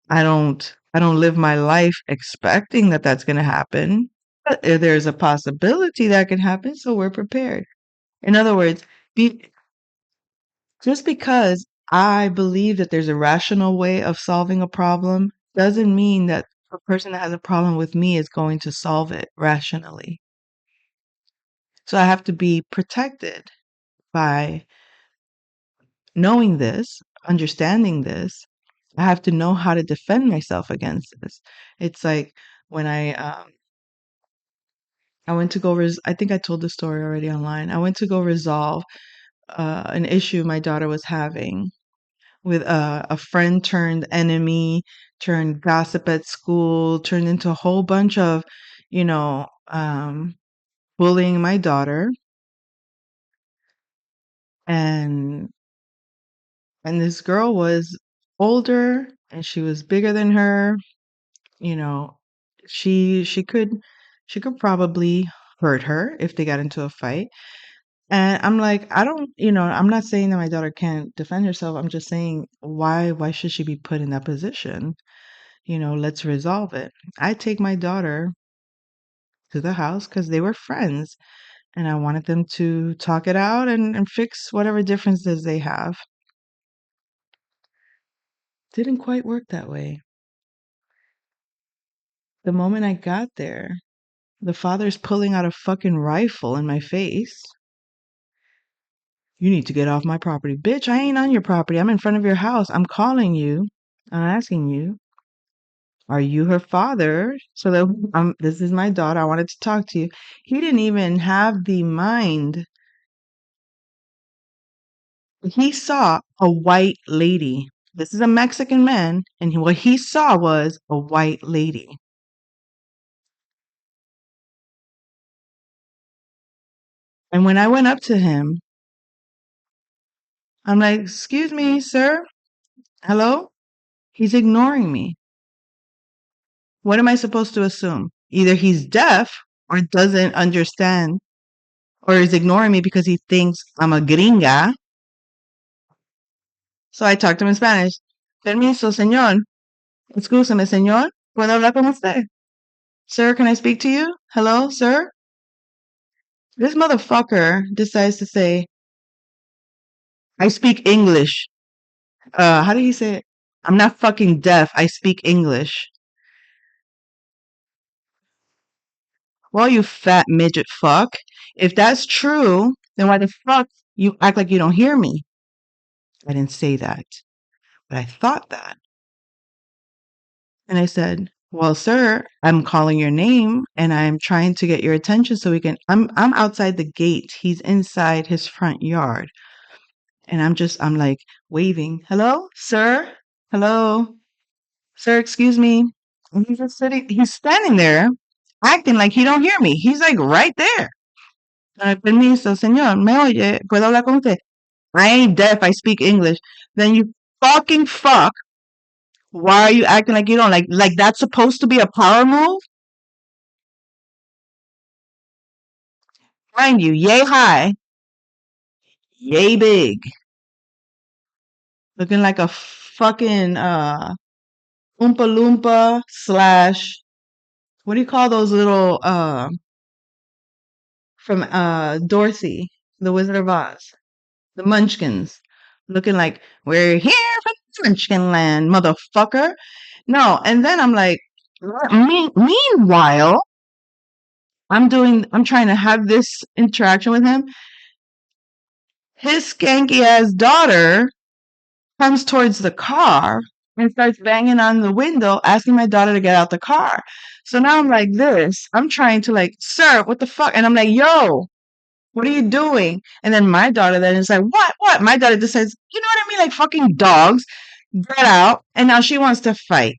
[SPEAKER 1] I don't live my life expecting that that's going to happen, but there's a possibility that can happen, so we're prepared. In other words, be, just because I believe that there's a rational way of solving a problem doesn't mean that a person that has a problem with me is going to solve it rationally. So I have to be protected by knowing this, understanding this. I have to know how to defend myself against this. It's like when I went to go I think I told the story already online. I went to go resolve an issue my daughter was having with a friend turned enemy, turned gossip at school, turned into a whole bunch of, you know, bullying my daughter. And this girl was older and she was bigger than her. You know, she could probably hurt her if they got into a fight. And I'm like, I don't, I'm not saying that my daughter can't defend herself. I'm just saying why should she be put in that position? Let's resolve it. I take my daughter to the house because they were friends and I wanted them to talk it out and fix whatever differences they have. Didn't quite work that way. The moment I got there, the father's pulling out a fucking rifle in my face. You need to get off my property. Bitch, I ain't on your property. I'm in front of your house. I'm calling you. I'm asking you, are you her father? So that this is my daughter. I wanted to talk to you. He didn't even have the mind. He saw a white lady. This is a Mexican man, and what he saw was a white lady. And when I went up to him, I'm like, excuse me, sir. Hello? He's ignoring me. What am I supposed to assume? Either he's deaf or doesn't understand or is ignoring me because he thinks I'm a gringa. So I talked to him in Spanish. Permiso, señor. Excúsame, señor. ¿Puedo hablar con usted? Sir, can I speak to you? Hello, sir? This motherfucker decides to say, I speak English. How do you say it? I'm not fucking deaf. I speak English. Well, you fat midget fuck. If that's true, then why the fuck you act like you don't hear me? I didn't say that, but I thought that. And I said, well, sir, I'm calling your name and I'm trying to get your attention so we can I'm outside the gate. He's inside his front yard. And I'm like waving. Hello, sir? Hello? Sir, excuse me. And he's standing there acting like he don't hear me. He's like right there. Permiso, señor, ¿me oye? ¿Puedo hablar con usted? I ain't deaf, I speak English. Then you fucking fuck. Why are you acting like you don't like that's supposed to be a power move? Mind you, yay high, yay big. Looking like a fucking Oompa Loompa slash what do you call those little from Dorothy, the Wizard of Oz? The Munchkins. Looking like we're here from Munchkin land, motherfucker. No, and then I'm like, meanwhile, I'm trying to have this interaction with him. His skanky ass daughter comes towards the car and starts banging on the window, asking my daughter to get out the car. So now I'm like this. I'm trying to like, sir, what the fuck? And I'm like, yo, what are you doing? And then my daughter then is like, what? My daughter just says, you know what I mean? Like fucking dogs, get out. And now she wants to fight.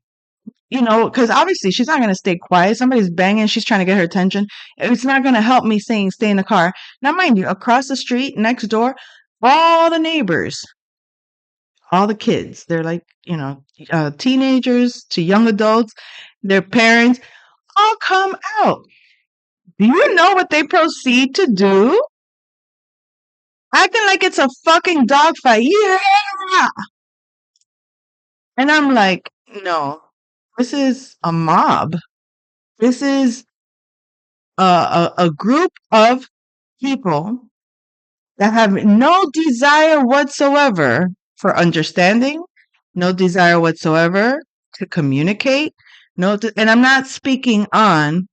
[SPEAKER 1] Because obviously she's not going to stay quiet. Somebody's banging. She's trying to get her attention. It's not going to help me saying stay in the car. Now, mind you, across the street, next door, all the neighbors, all the kids, they're like, teenagers to young adults, their parents all come out. Do you know what they proceed to do? acting like it's a fucking dogfight. Yeah. And I'm like, no, this is a mob. This is a group of people that have no desire whatsoever for understanding, no desire whatsoever to communicate. And I'm not speaking on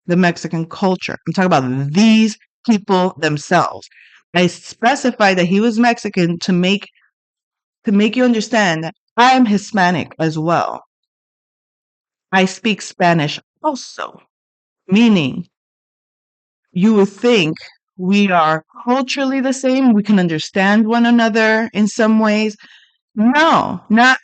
[SPEAKER 1] the Mexican culture. I'm talking about these people themselves. I specified that he was Mexican to make you understand that I am Hispanic as well. I speak Spanish also, meaning you would think we are culturally the same. We can understand one another in some ways. No, not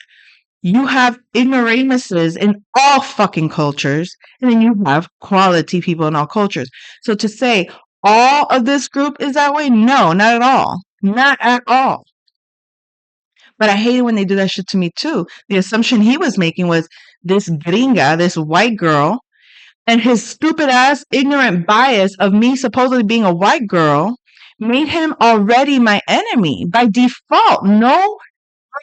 [SPEAKER 1] you have ignoramuses in all fucking cultures, and then you have quality people in all cultures. So to say all of this group is that way, no, not at all. Not at all. But I hate it when they do that shit to me too. The assumption he was making was this gringa, this white girl, and his stupid ass ignorant bias of me supposedly being a white girl made him already my enemy by default. No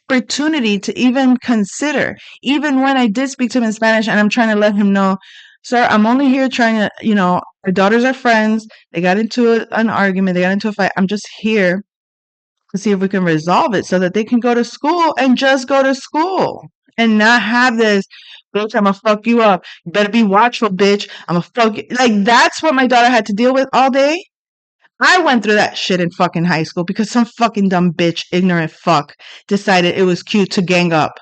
[SPEAKER 1] opportunity to even consider. Even when I did speak to him in Spanish and I'm trying to let him know, sir, I'm only here trying to, our daughters are friends. They got into an argument. They got into a fight. I'm just here to see if we can resolve it so that they can go to school and just go to school and not have this, bitch, I'm gonna fuck you up. You better be watchful, bitch. I'm gonna fuck you. Like, that's what my daughter had to deal with all day. I went through that shit in fucking high school because some fucking dumb bitch, ignorant fuck, decided it was cute to gang up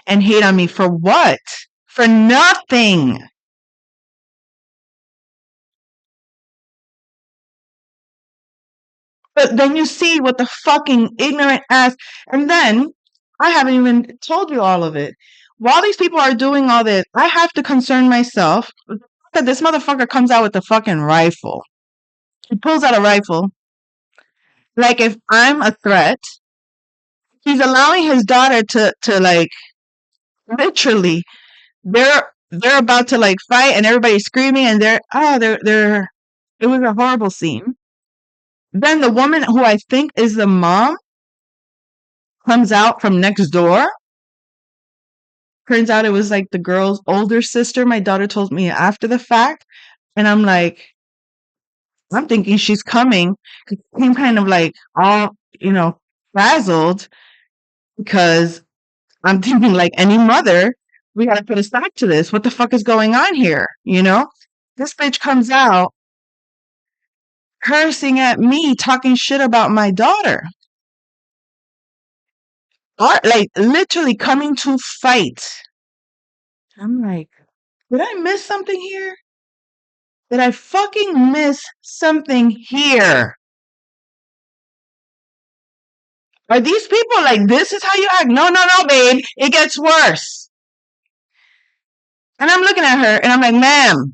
[SPEAKER 1] and hate on me for what? For nothing. But then you see what the fucking ignorant ass, and then I haven't even told you all of it. While these people are doing all this, I have to concern myself that this motherfucker comes out with a fucking rifle. He pulls out a rifle. Like if I'm a threat, he's allowing his daughter to like literally they're about to like fight and everybody's screaming and they're it was a horrible scene. Then the woman who I think is the mom comes out from next door. Turns out it was like the girl's older sister. My daughter told me after the fact. And I'm thinking she's coming. I'm kind of like all, frazzled because I'm thinking like any mother, we gotta put a stop to this. What the fuck is going on here? This bitch comes out cursing at me, talking shit about my daughter. Or, like literally coming to fight. I'm like, did I miss something here? Did I fucking miss something here? Are these people like, this is how you act? No, no, no, babe. It gets worse. And I'm looking at her and I'm like, ma'am,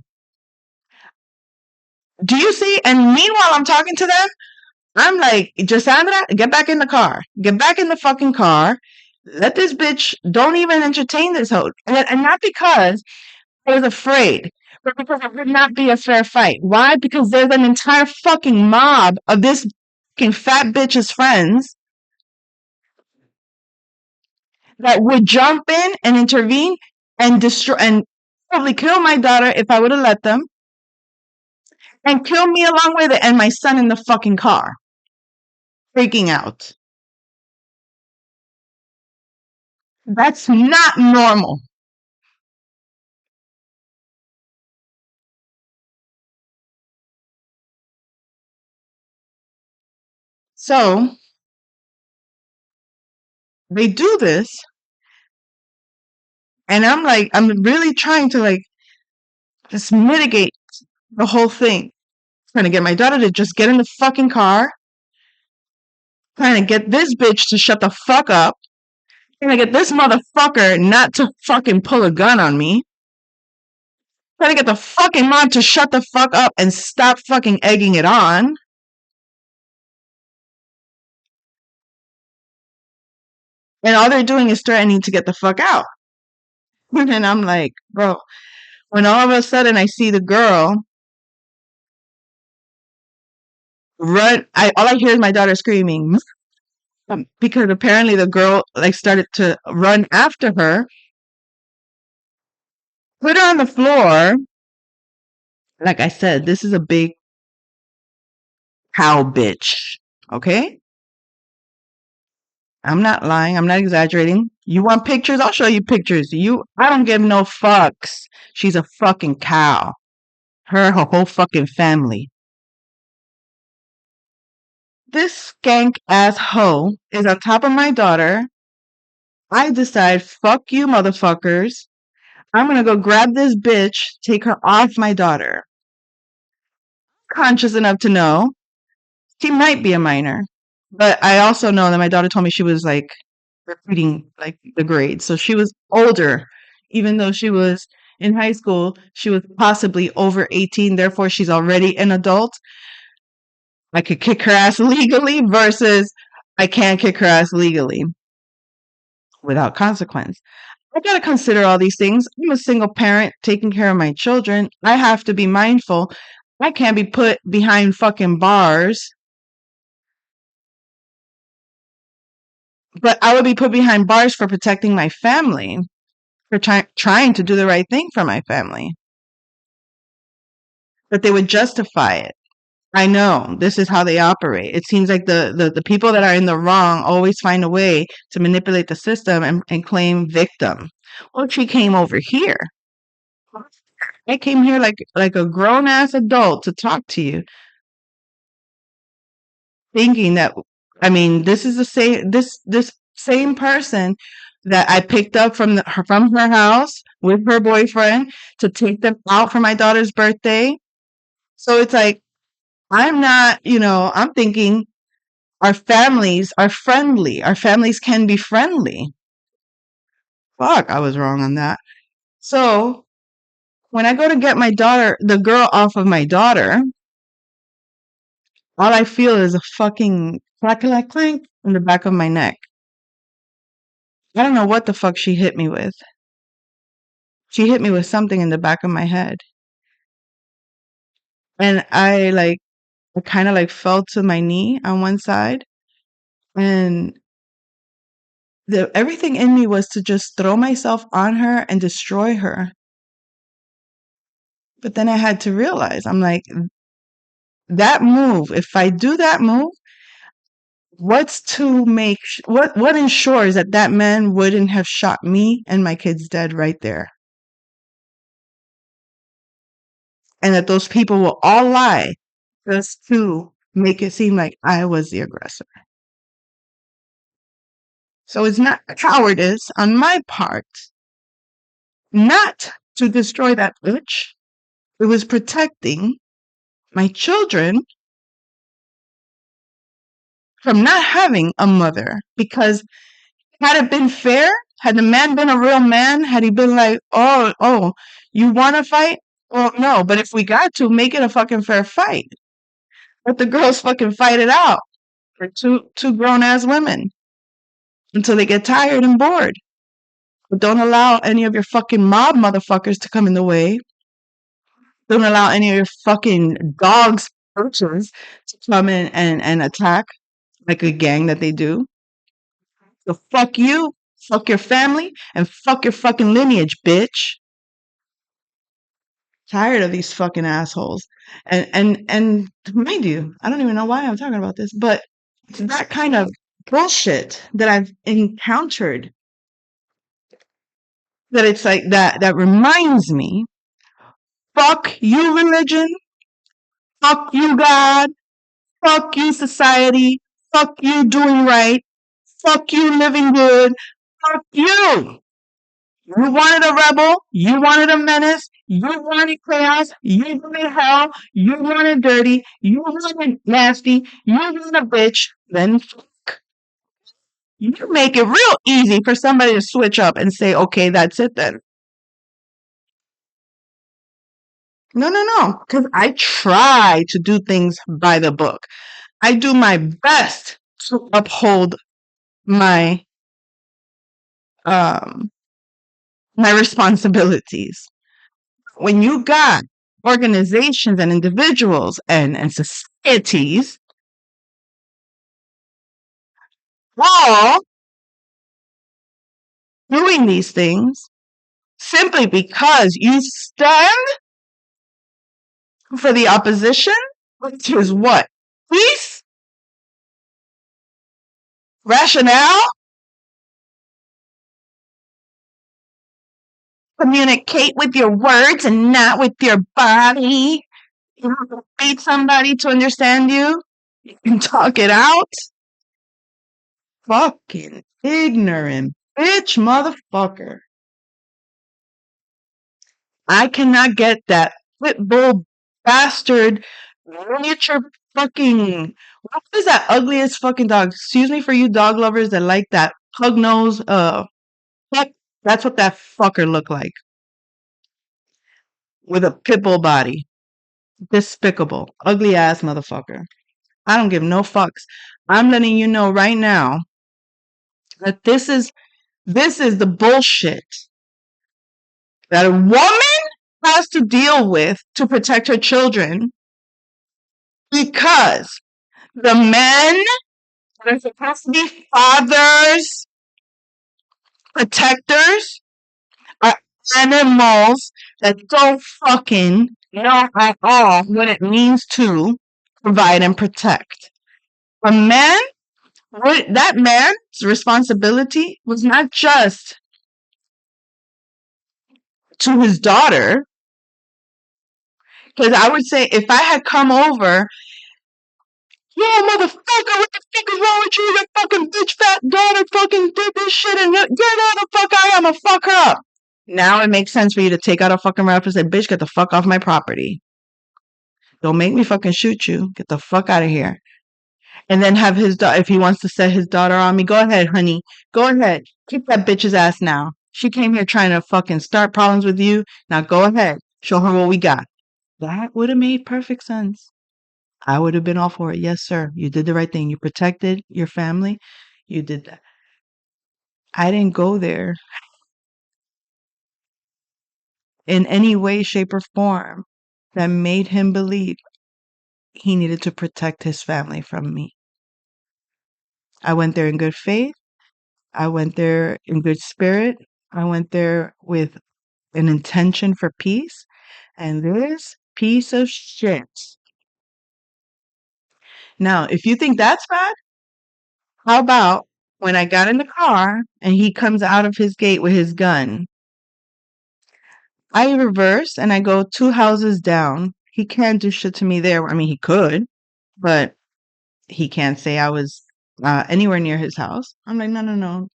[SPEAKER 1] do you see? And meanwhile, I'm talking to them. I'm like, Jasandra, get back in the car. Get back in the fucking car. Let this bitch, don't even entertain this hoe. And not because I was afraid, but because it would not be a fair fight. Why? Because there's an entire fucking mob of this fucking fat bitch's friends that would jump in and intervene and destroy and probably kill my daughter if I would have let them, and kill me along with it and my son in the fucking car, freaking out. That's not normal. So they do this, and I'm like, I'm really trying to like just mitigate the whole thing. Trying to get my daughter to just get in the fucking car. Trying to get this bitch to shut the fuck up. Trying to get this motherfucker not to fucking pull a gun on me. Trying to get the fucking mom to shut the fuck up and stop fucking egging it on. And all they're doing is threatening to get the fuck out. And I'm like, bro, when all of a sudden I see the girl run. All I hear is my daughter screaming because apparently the girl like started to run after her, put her on the floor. Like I said, this is a big cow bitch. Okay? I'm not lying. I'm not exaggerating. You want pictures? I'll show you pictures. I don't give no fucks. She's a fucking cow. Her whole fucking family. This skank ass hoe is on top of my daughter. I decide, fuck you motherfuckers. I'm gonna go grab this bitch, take her off my daughter. Conscious enough to know she might be a minor. But I also know that my daughter told me she was like repeating like the grades. So she was older. Even though she was in high school, she was possibly over 18. Therefore, she's already an adult. I could kick her ass legally versus I can't kick her ass legally without consequence. I got to consider all these things. I'm a single parent taking care of my children. I have to be mindful. I can't be put behind fucking bars, but I would be put behind bars for protecting my family, for trying to do the right thing for my family. But they would justify it. I know this is how they operate. It seems like the people that are in the wrong always find a way to manipulate the system and claim victim. Well, she came over here. I came here like a grown ass adult to talk to you, thinking that I mean this is the same this same person that I picked up from her house with her boyfriend to take them out for my daughter's birthday. So it's like I'm not, I'm thinking our families are friendly. Our families can be friendly. Fuck, I was wrong on that. So when I go to get my daughter, the girl off of my daughter, all I feel is a fucking clack clack clank in the back of my neck. I don't know what the fuck she hit me with. She hit me with something in the back of my head. And I kind of like fell to my knee on one side. And everything in me was to just throw myself on her and destroy her. But then I had to realize, I'm like, that move, if I do that move, what ensures that that man wouldn't have shot me and my kids dead right there? And that those people will all lie just to make it seem like I was the aggressor. So it's not cowardice on my part not to destroy that bitch. It was protecting my children from not having a mother. Because had it been fair, had the man been a real man, had he been like, oh, you want to fight? Well, no, but if we got to, make it a fucking fair fight. Let the girls fucking fight it out for two grown ass women until they get tired and bored. But don't allow any of your fucking mob motherfuckers to come in the way. Don't allow any of your fucking dogs, persons to come in and attack like a gang that they do. So fuck you, fuck your family, and fuck your fucking lineage, bitch. Tired of these fucking assholes. And mind you, I don't even know why I'm talking about this, but it's that kind of bullshit that I've encountered that it's like that reminds me, fuck you religion, fuck you God, fuck you society, fuck you doing right, fuck you living good, fuck you. You wanted a rebel. You wanted a menace. You wanted chaos. You wanted hell. You wanted dirty. You wanted nasty. You wanted a bitch. Then you make it real easy for somebody to switch up and say, okay, that's it then. No, no, no. Because I try to do things by the book. I do my best to uphold my um my responsibilities. When you got organizations and individuals and societies all doing these things simply because you stand for the opposition, which is what? Peace, rationale, communicate with your words and not with your body. You don't have to beat somebody to understand you. You can talk it out. Fucking ignorant bitch motherfucker. I cannot get that pit bull bastard miniature fucking what is that ugliest fucking dog? Excuse me for you dog lovers that like that pug nose fuck. That's what that fucker looked like with a pit bull body. Despicable. Ugly ass motherfucker. I don't give no fucks. I'm letting you know right now that this is the bullshit that a woman has to deal with to protect her children because the men that are supposed to be fathers, protectors, are animals that don't fucking know at all what it means to provide and protect. A man, that man's responsibility was not just to his daughter, because I would say if I had come over, yo, motherfucker, what the fuck is wrong with you? Your fucking bitch fat daughter fucking did this shit and get out the fuck out, I'ma fuck her up. Now it makes sense for you to take out a fucking rifle and say, bitch, get the fuck off my property. Don't make me fucking shoot you. Get the fuck out of here. And then have his daughter, if he wants to set his daughter on me, go ahead, honey. Go ahead. Kick that bitch's ass now. She came here trying to fucking start problems with you. Now go ahead. Show her what we got. That would have made perfect sense. I would have been all for it. Yes, sir. You did the right thing. You protected your family. You did that. I didn't go there in any way, shape, or form that made him believe he needed to protect his family from me. I went there in good faith. I went there in good spirit. I went there with an intention for peace. And this piece of shit. Now, if you think that's bad, how about when I got in the car and he comes out of his gate with his gun? I reverse and I go two houses down. He can't do shit to me there. I mean, he could, but he can't say I was anywhere near his house. I'm like, no, no, no.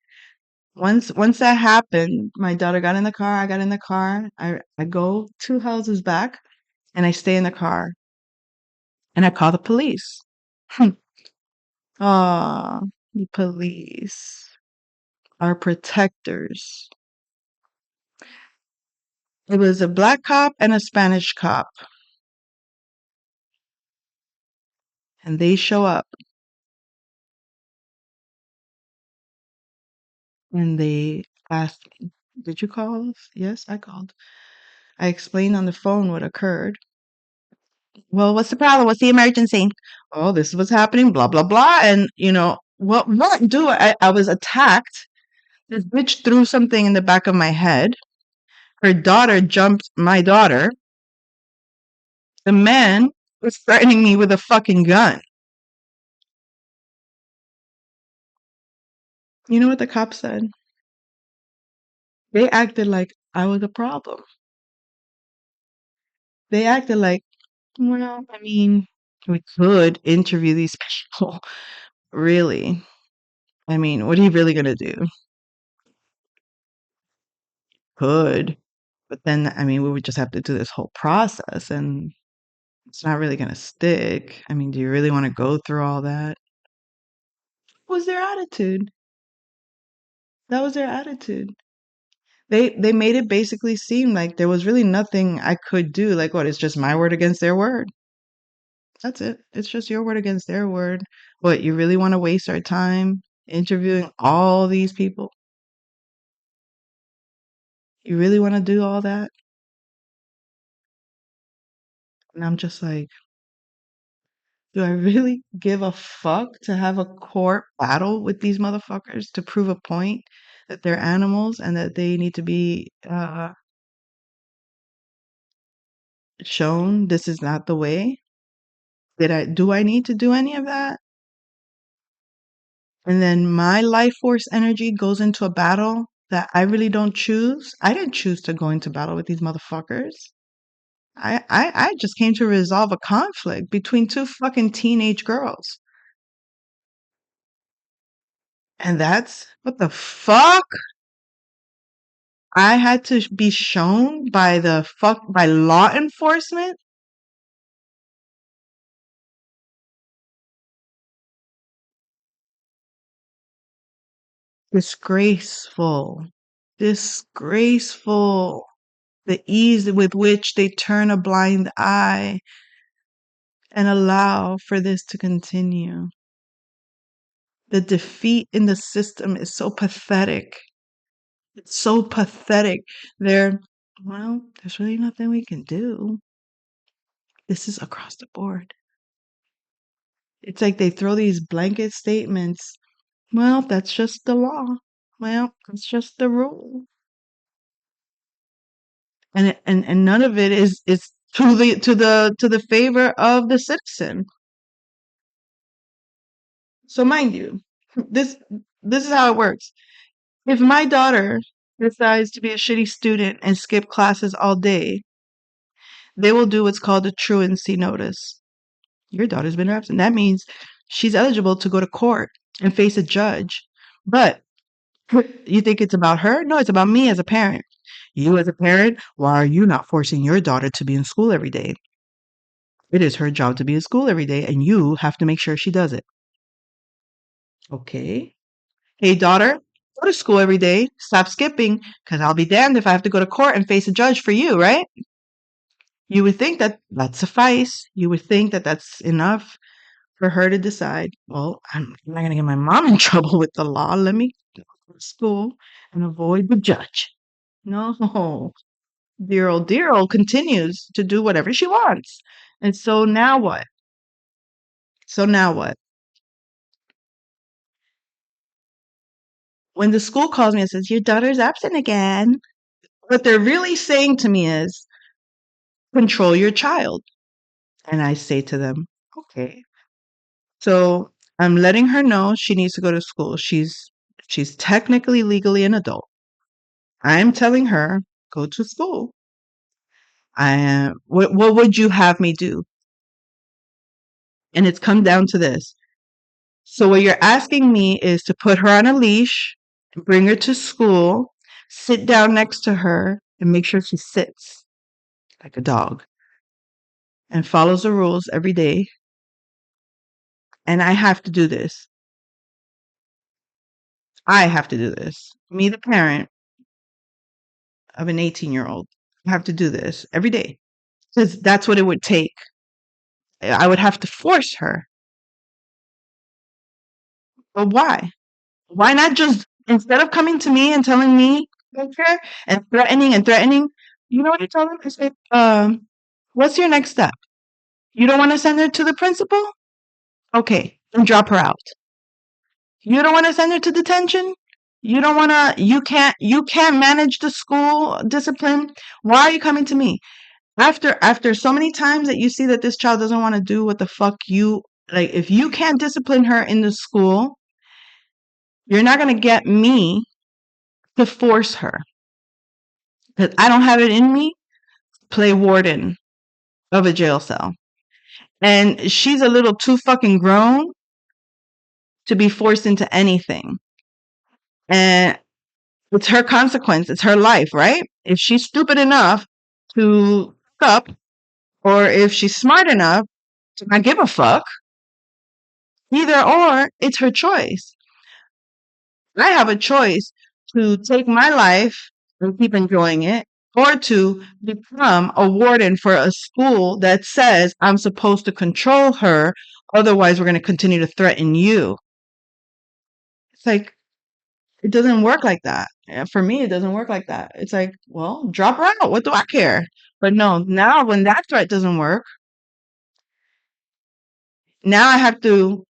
[SPEAKER 1] Once that happened, my daughter got in the car. I got in the car. I go two houses back, and I stay in the car, and I call the police. Ah, the police are protectors. It was a black cop and a Spanish cop, and they show up and they ask me, "Did you call us?" Yes, I called. I explained on the phone what occurred. Well, what's the problem? What's the emergency? Oh, this is what's happening, blah, blah, blah. And, what do I was attacked. This bitch threw something in the back of my head. Her daughter jumped my daughter. The man was threatening me with a fucking gun. You know what the cop said? They acted like I was a problem. They acted like, well, I mean, we could interview these people. Really? I mean, what are you really gonna do? Could. But then, I mean, we would just have to do this whole process and it's not really gonna stick. I mean, do you really want to go through all that? What was their attitude? That was their attitude. They made it basically seem like there was really nothing I could do. Like what? It's just my word against their word. That's it. It's just your word against their word. What, you really want to waste our time interviewing all these people? You really want to do all that? And I'm just like, Do I really give a fuck to have a court battle with these motherfuckers to prove a point that they're animals and that they need to be shown this is not the way? Do I need to do any of that? And then my life force energy goes into a battle that I really don't choose. I didn't choose to go into battle with these motherfuckers. I just came to resolve a conflict between two fucking teenage girls. And that's what the fuck? I had to be shown by by law enforcement? Disgraceful. Disgraceful. The ease with which they turn a blind eye and allow for this to continue. The defeat in the system is so pathetic. It's so pathetic. There's really nothing we can do. This is across the board. It's like they throw these blanket statements. Well, that's just the law. Well, that's just the rule. And none of it is to the favor of the citizen. So mind you, this this is how it works. If my daughter decides to be a shitty student and skip classes all day, they will do what's called a truancy notice. Your daughter's been absent. That means she's eligible to go to court and face a judge. But you think it's about her? No, it's about me as a parent. You as a parent, why are you not forcing your daughter to be in school every day? It is her job to be in school every day, and you have to make sure she does it. Okay. Hey, daughter, go to school every day. Stop skipping, because I'll be damned if I have to go to court and face a judge for you, right? You would think that that suffice. You would think that that's enough for her to decide, well, I'm not going to get my mom in trouble with the law. Let me go to school and avoid the judge. No. Dear old continues to do whatever she wants. And so now what? So now what? When the school calls me and says, your daughter's absent again, what they're really saying to me is, control your child. And I say to them, okay. So I'm letting her know she needs to go to school. She's technically legally an adult. I'm telling her, go to school. What would you have me do? And it's come down to this. So what you're asking me is to put her on a leash, bring her to school, sit down next to her, and make sure she sits like a dog and follows the rules every day. And I have to do this. I have to do this. Me, the parent of an 18-year-old, have to do this every day because that's what it would take. I would have to force her. But why? Why not just, instead of coming to me and telling me, okay, and threatening, you know what I tell them? I say, what's your next step? You don't want to send her to the principal? Okay, then drop her out. You don't want to send her to detention? You can't manage the school discipline? Why are you coming to me? After so many times that you see that this child doesn't want to do what the fuck you like, if you can't discipline her in the school, you're not going to get me to force her. Because I don't have it in me to play warden of a jail cell. And she's a little too fucking grown to be forced into anything. And it's her consequence. It's her life, right? If she's stupid enough to fuck up, or if she's smart enough to not give a fuck, either or, it's her choice. I have a choice to take my life and keep enjoying it, or to become a warden for a school that says I'm supposed to control her, otherwise, we're going to continue to threaten you. It's like, it doesn't work like that. For me, it doesn't work like that. It's like, well, drop her out. What do I care? But no, now when that threat doesn't work, Now I have to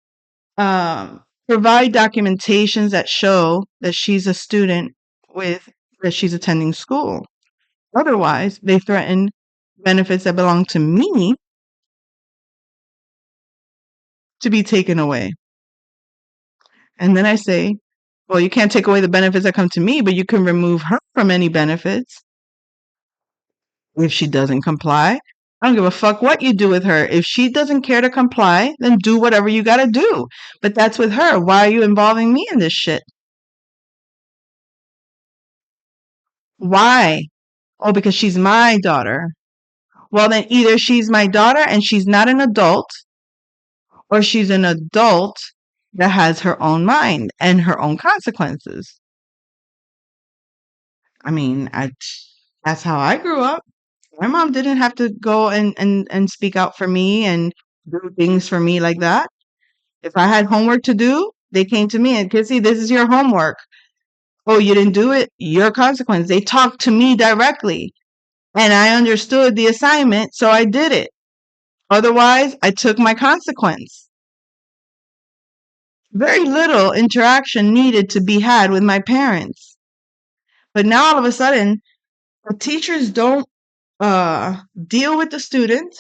[SPEAKER 1] provide documentations that show that she's a student with that she's attending school. Otherwise, they threaten benefits that belong to me to be taken away. And then I say, well, you can't take away the benefits that come to me, but you can remove her from any benefits if she doesn't comply. I don't give a fuck what you do with her. If she doesn't care to comply, then do whatever you gotta do. But that's with her. Why are you involving me in this shit? Why? Oh, because she's my daughter. Well, then either she's my daughter and she's not an adult, or she's an adult that has her own mind and her own consequences. I mean, that's how I grew up. My mom didn't have to go and speak out for me and do things for me like that. If I had homework to do, they came to me and, Kissy, this is your homework. Oh, you didn't do it? Your consequence. They talked to me directly. And I understood the assignment, so I did it. Otherwise, I took my consequence. Very little interaction needed to be had with my parents. But now all of a sudden, the teachers don't deal with the student.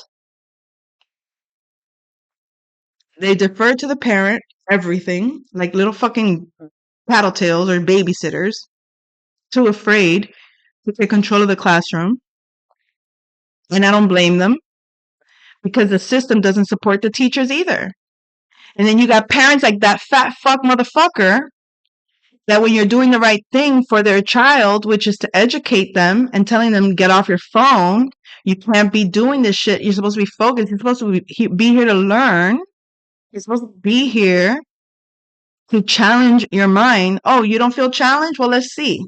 [SPEAKER 1] They defer to the parent, everything, like little fucking tattletales or babysitters, too afraid to take control of the classroom. And I don't blame them because the system doesn't support the teachers either. And then you got parents like that fat fuck motherfucker that when you're doing the right thing for their child, which is to educate them and telling them get off your phone, you can't be doing this shit. You're supposed to be focused. You're supposed to be here to learn. You're supposed to be here to challenge your mind. Oh, you don't feel challenged? Well, let's see.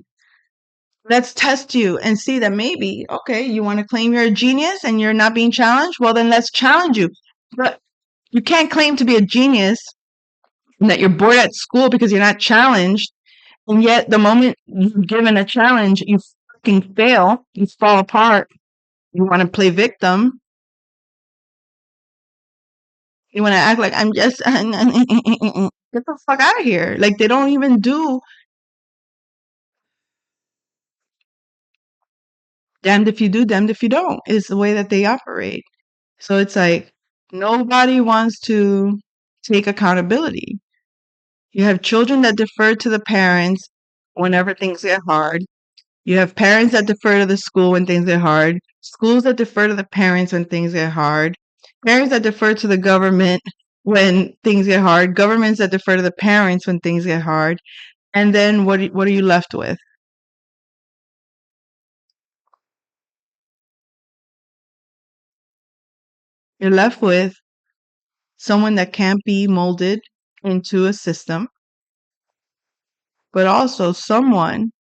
[SPEAKER 1] Let's test you and see that maybe, okay, you want to claim you're a genius and you're not being challenged? Well, then let's challenge you. But you can't claim to be a genius and that you're bored at school because you're not challenged. And yet, the moment you're given a challenge, you fucking fail. You fall apart. You want to play victim. You want to act like I'm just get the fuck out of here. Like they don't even do damned if you do, damned if you don't. Is the way that they operate. So it's like nobody wants to take accountability. You have children that defer to the parents whenever things get hard. You have parents that defer to the school when things get hard, schools that defer to the parents when things get hard, parents that defer to the government when things get hard, governments that defer to the parents when things get hard. And then what are you left with? You're left with someone that can't be molded into a system, but also someone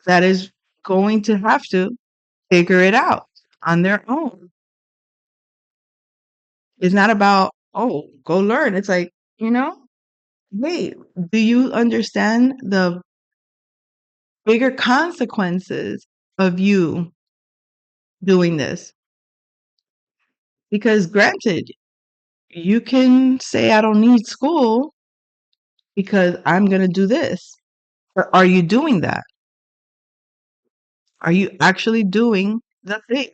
[SPEAKER 1] that is going to have to figure it out on their own. It's not about, oh, go learn. It's like, wait, do you understand the bigger consequences of you doing this? Because granted, you can say, I don't need school because I'm going to do this. But are you doing that? Are you actually doing the thing?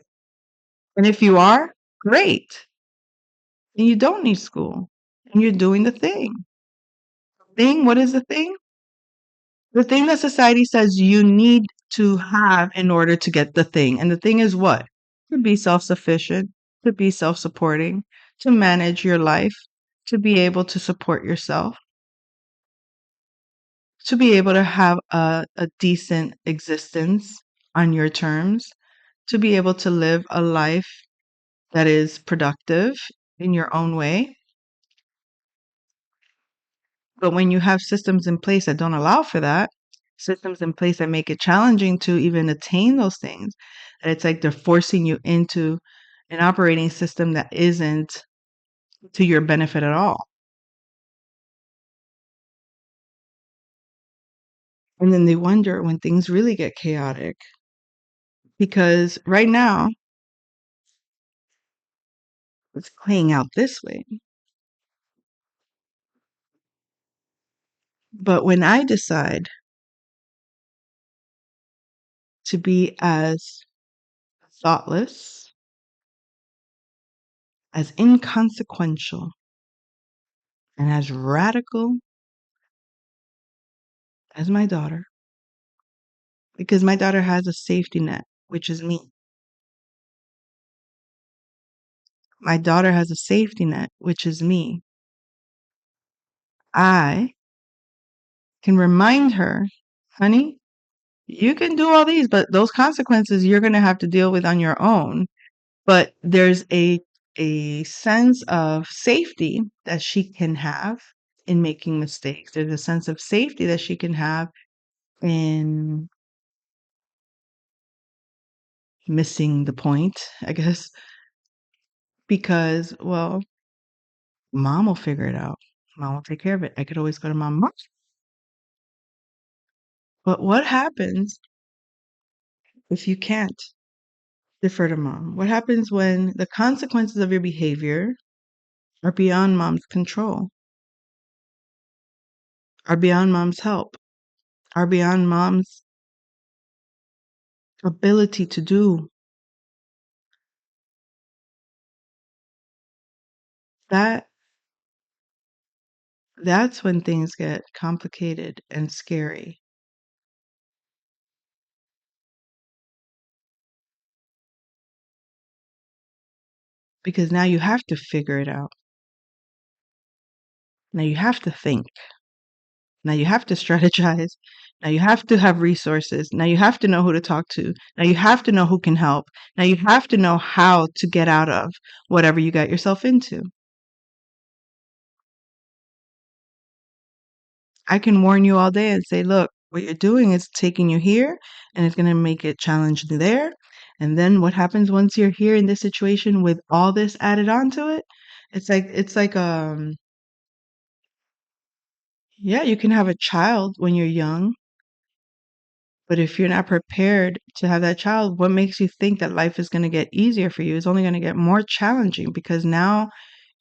[SPEAKER 1] And if you are, great. Then you don't need school and you're doing the thing. Thing, what is the thing? The thing that society says you need to have in order to get the thing. And the thing is what? To be self sufficient, to be self supporting, to manage your life, to be able to support yourself, to be able to have a decent existence on your terms, to be able to live a life that is productive in your own way. But when you have systems in place that don't allow for that, systems in place that make it challenging to even attain those things, and it's like they're forcing you into an operating system that isn't to your benefit at all. And then they wonder when things really get chaotic. Because right now, it's playing out this way. But when I decide to be as thoughtless, as inconsequential, and as radical as my daughter, because my daughter has a safety net, which is me. My daughter has a safety net, which is me. I can remind her, honey, you can do all these, but those consequences you're going to have to deal with on your own. But there's a sense of safety that she can have in making mistakes. There's a sense of safety that she can have in missing the point, I guess, because, well, mom will figure it out. Mom will take care of it. I could always go to mom. Mom. But what happens if you can't defer to mom? What happens when the consequences of your behavior are beyond mom's control, are beyond mom's help, are beyond mom's ability to do? That that's when things get complicated and scary, because now you have to figure it out. Now you have to think. Now you have to strategize. Now you have to have resources. Now you have to know who to talk to. Now you have to know who can help. Now you have to know how to get out of whatever you got yourself into. I can warn you all day and say, look, what you're doing is taking you here and it's going to make it challenging there. And then what happens once you're here in this situation with all this added onto it? It's like yeah, you can have a child when you're young, but if you're not prepared to have that child, what makes you think that life is going to get easier for you? It's only going to get more challenging, because now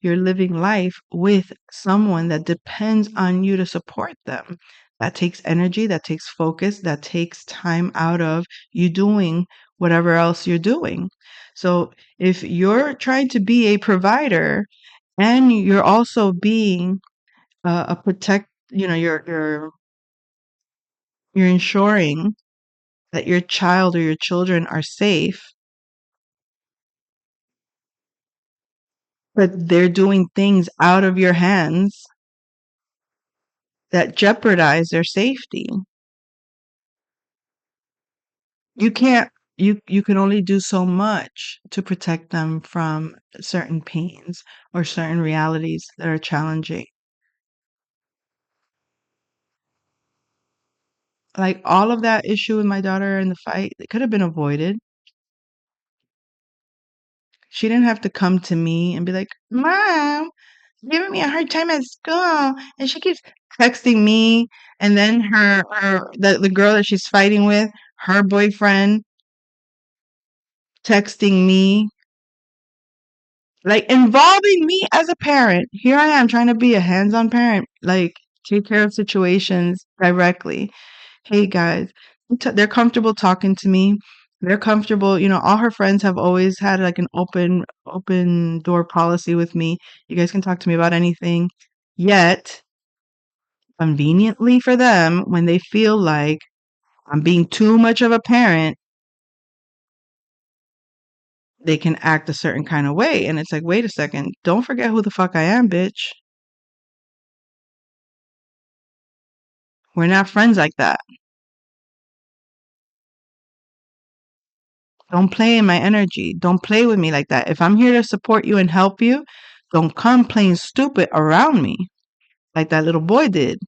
[SPEAKER 1] you're living life with someone that depends on you to support them. That takes energy, that takes focus, that takes time out of you doing whatever else you're doing. So if you're trying to be a provider and you're also being a protect, you're ensuring that your child or your children are safe, but they're doing things out of your hands that jeopardize their safety. You can't you can only do so much to protect them from certain pains or certain realities that are challenging. Like all of that issue with my daughter and the fight, it could have been avoided. She didn't have to come to me and be like, "Mom, giving me a hard time at school," and she keeps texting me, and then the girl that she's fighting with, her boyfriend texting me, like involving me as a parent. Here I am trying to be a hands-on parent, like take care of situations directly. Hey guys, they're comfortable talking to me. They're comfortable, all her friends have always had like an open door policy with me. You guys can talk to me about anything. Yet, conveniently for them, when they feel like I'm being too much of a parent, they can act a certain kind of way. And it's like, wait a second, don't forget who the fuck I am, bitch. We're not friends like that. Don't play in my energy. Don't play with me like that. If I'm here to support you and help you, don't come playing stupid around me like that little boy did.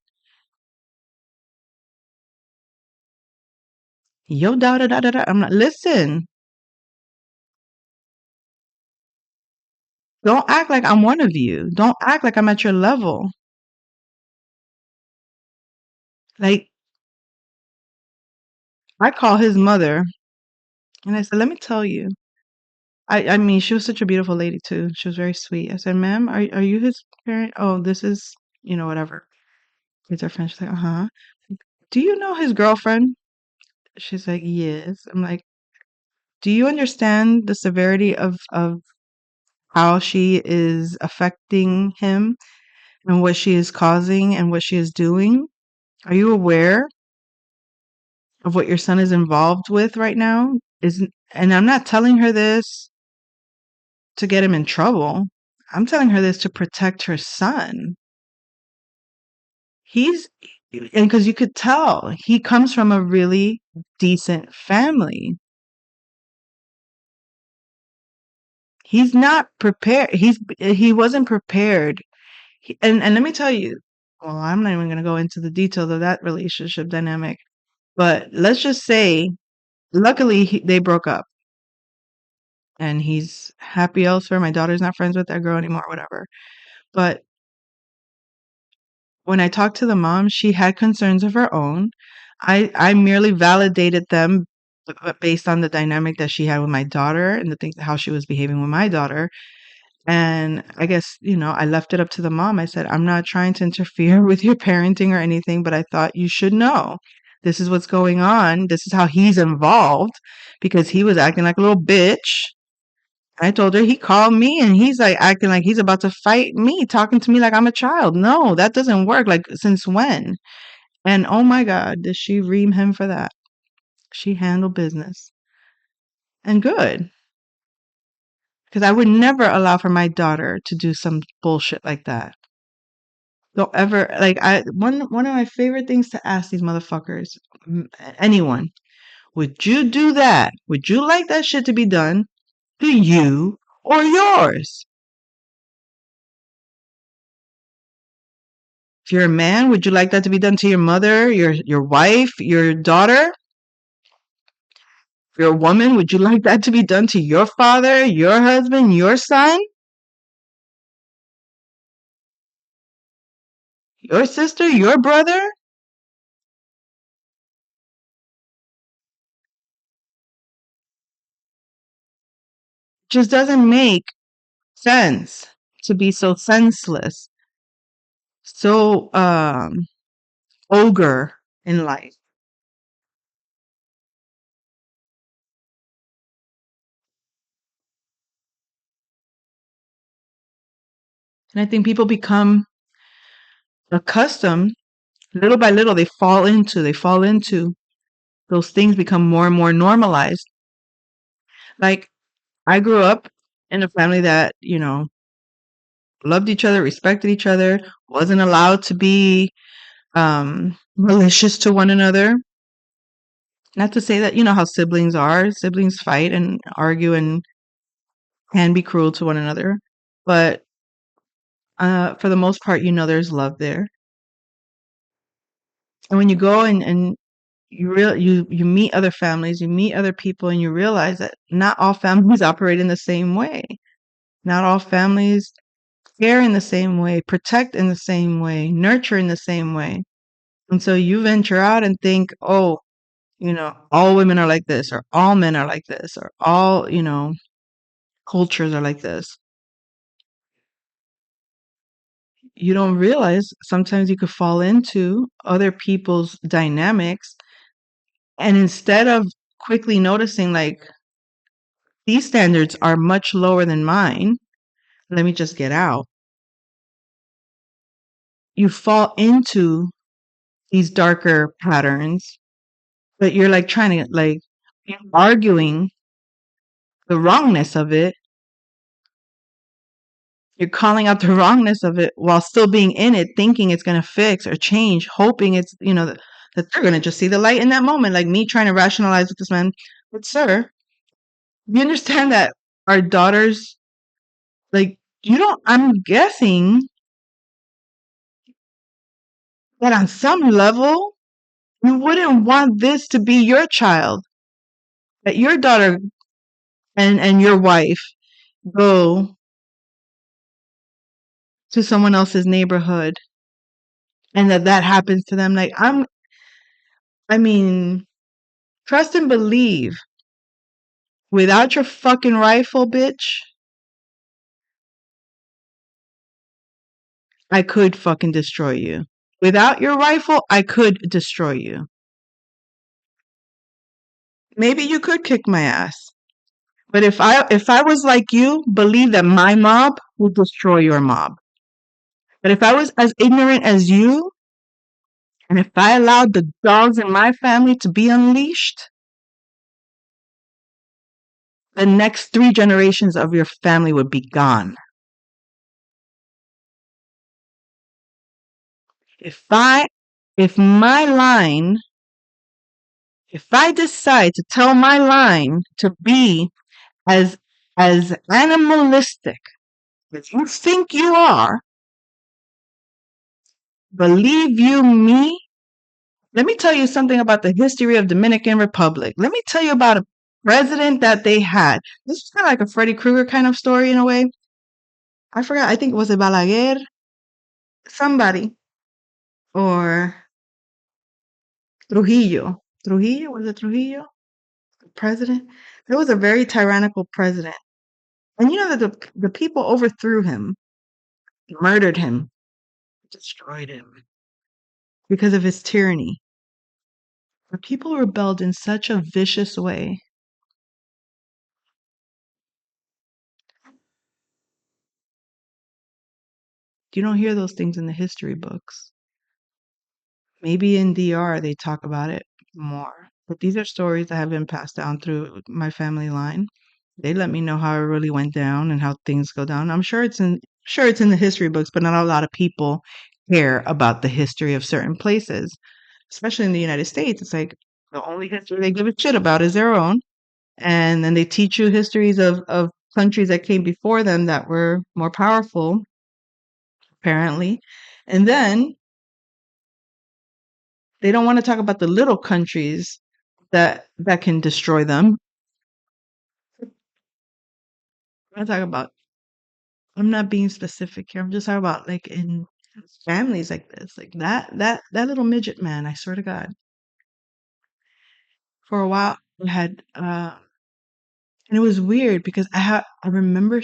[SPEAKER 1] Yo, da da da da da. I'm not, listen, don't act like I'm one of you. Don't act like I'm at your level. Like, I call his mother and I said, let me tell you. I mean, she was such a beautiful lady too. She was very sweet. I said, ma'am, are you his parent? Oh, this is, whatever. Kids are friends. She's like, uh-huh. Do you know his girlfriend? She's like, yes. I'm like, do you understand the severity of how she is affecting him and what she is causing and what she is doing? Are you aware of what your son is involved with right now? And I'm not telling her this to get him in trouble. I'm telling her this to protect her son. He's and because you could tell he comes from a really decent family. He's not prepared. He wasn't prepared. And let me tell you, well, I'm not even going to go into the details of that relationship dynamic, but let's just say, luckily they broke up, and he's happy elsewhere. My daughter's not friends with that girl anymore, whatever. But when I talked to the mom, she had concerns of her own. I merely validated them based on the dynamic that she had with my daughter and the things how she was behaving with my daughter. And I guess, I left it up to the mom. I said, I'm not trying to interfere with your parenting or anything, but I thought you should know. This is what's going on. This is how he's involved because he was acting like a little bitch. I told her he called me and he's like acting like he's about to fight me, talking to me like I'm a child. No, that doesn't work. Like, since when? And oh my God, did she ream him for that? She handled business. And good. Because I would never allow for my daughter to do some bullshit like that. Don't ever like one of my favorite things to ask these motherfuckers, anyone, would you do that? Would you like that shit to be done to you or yours? If you're a man, would you like that to be done to your mother, your wife, your daughter? If you're a woman, would you like that to be done to your father, your husband, your son, your sister, your brother? Just doesn't make sense to be so senseless, so ogre in life. And I think people become accustomed, little by little, they fall into those things, become more and more normalized. Like, I grew up in a family that, loved each other, respected each other, wasn't allowed to be malicious to one another. Not to say that, how siblings are. Siblings fight and argue and can be cruel to one another. But for the most part, there's love there. And when you go and you meet other families, you meet other people, and you realize that not all families operate in the same way. Not all families care in the same way, protect in the same way, nurture in the same way. And so you venture out and think, oh, all women are like this, or all men are like this, or all, cultures are like this. You don't realize sometimes you could fall into other people's dynamics. And instead of quickly noticing, like, these standards are much lower than mine, let me just get out, you fall into these darker patterns, but you're like trying to, like, arguing the wrongness of it. You're calling out the wrongness of it while still being in it, thinking it's going to fix or change, hoping it's, that they're going to just see the light in that moment. Like me trying to rationalize with this man. But, sir, you understand that our daughters, like, I'm guessing that on some level, you wouldn't want this to be your child, that your daughter and your wife go to someone else's neighborhood and that happens to them. Like, I mean, trust and believe. Without your fucking rifle, bitch, I could fucking destroy you. Without your rifle, I could destroy you. Maybe you could kick my ass. But if I was like you, believe that my mob will destroy your mob. But if I was as ignorant as you, and if I allowed the dogs in my family to be unleashed, the next 3 generations of your family would be gone. If I if my line if I decide to tell my line to be as as animalistic as you think you are, believe you me, let me tell you something about the history of Dominican Republic. Let me tell you about a president that they had. This is kind of like a Freddy Krueger kind of story in a way. I forgot. I think it was a Balaguer, somebody, or Trujillo. Trujillo, was it Trujillo? The president. There was a very tyrannical president, and you know that the people overthrew him, murdered him, destroyed him because of his tyranny. The people rebelled in such a vicious way. You don't hear those things in the history books. Maybe in DR they talk about it more. But these are stories that have been passed down through my family line. They let me know how it really went down and how things go down. I'm sure it's in the history books, but not a lot of people care about the history of certain places. Especially in the United States. It's like the only history they give a shit about is their own. And then they teach you histories of countries that came before them that were more powerful, apparently. And then they don't want to talk about the little countries that can destroy them. I'm talking about. I'm not being specific here. I'm just talking about like in families like this, like that little midget man. I swear to God, for a while I had, and it was weird because I remember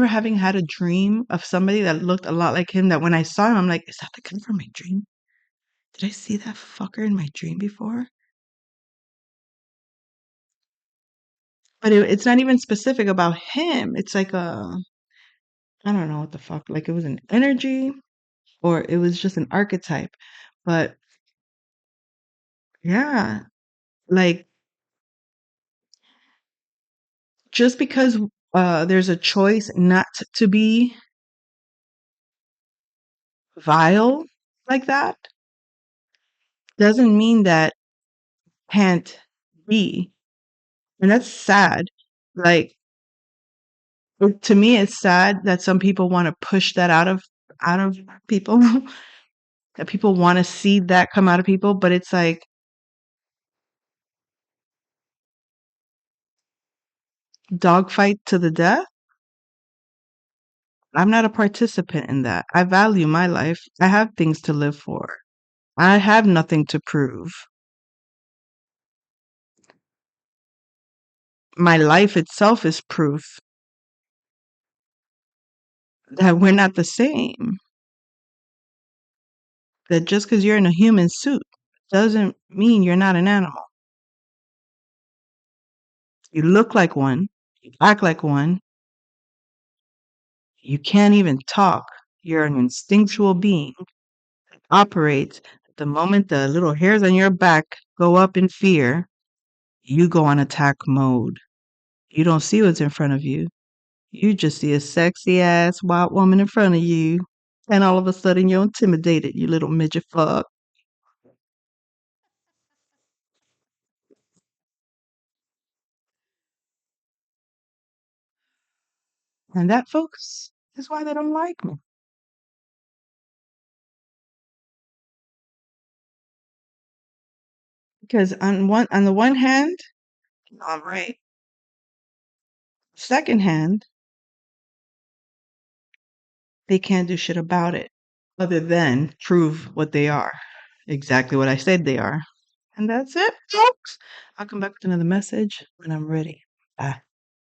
[SPEAKER 1] having had a dream of somebody that looked a lot like him. That when I saw him, I'm like, is that the guy from my dream? Did I see that fucker in my dream before? But it's not even specific about him. It's like I don't know what the fuck. Like it was an energy or it was just an archetype. But yeah, like just because there's a choice not to be vile like that doesn't mean that can't be. And that's sad. Like to me, it's sad that some people want to push that out of people. That people want to see that come out of people, but it's like dogfight to the death. I'm not a participant in that. I value my life. I have things to live for. I have nothing to prove. My life itself is proof that we're not the same. That just because you're in a human suit doesn't mean you're not an animal. You look like one, you act like one, you can't even talk. You're an instinctual being that operates the moment the little hairs on your back go up in fear, you go on attack mode. You don't see what's in front of you. You just see a sexy ass white woman in front of you. And all of a sudden you're intimidated, you little midget fuck. And that, folks, is why they don't like me. Because on the one hand, I'm right. Second hand, they can't do shit about it other than prove what they are. Exactly what I said they are. And that's it, folks. I'll come back with another message when I'm ready. Bye.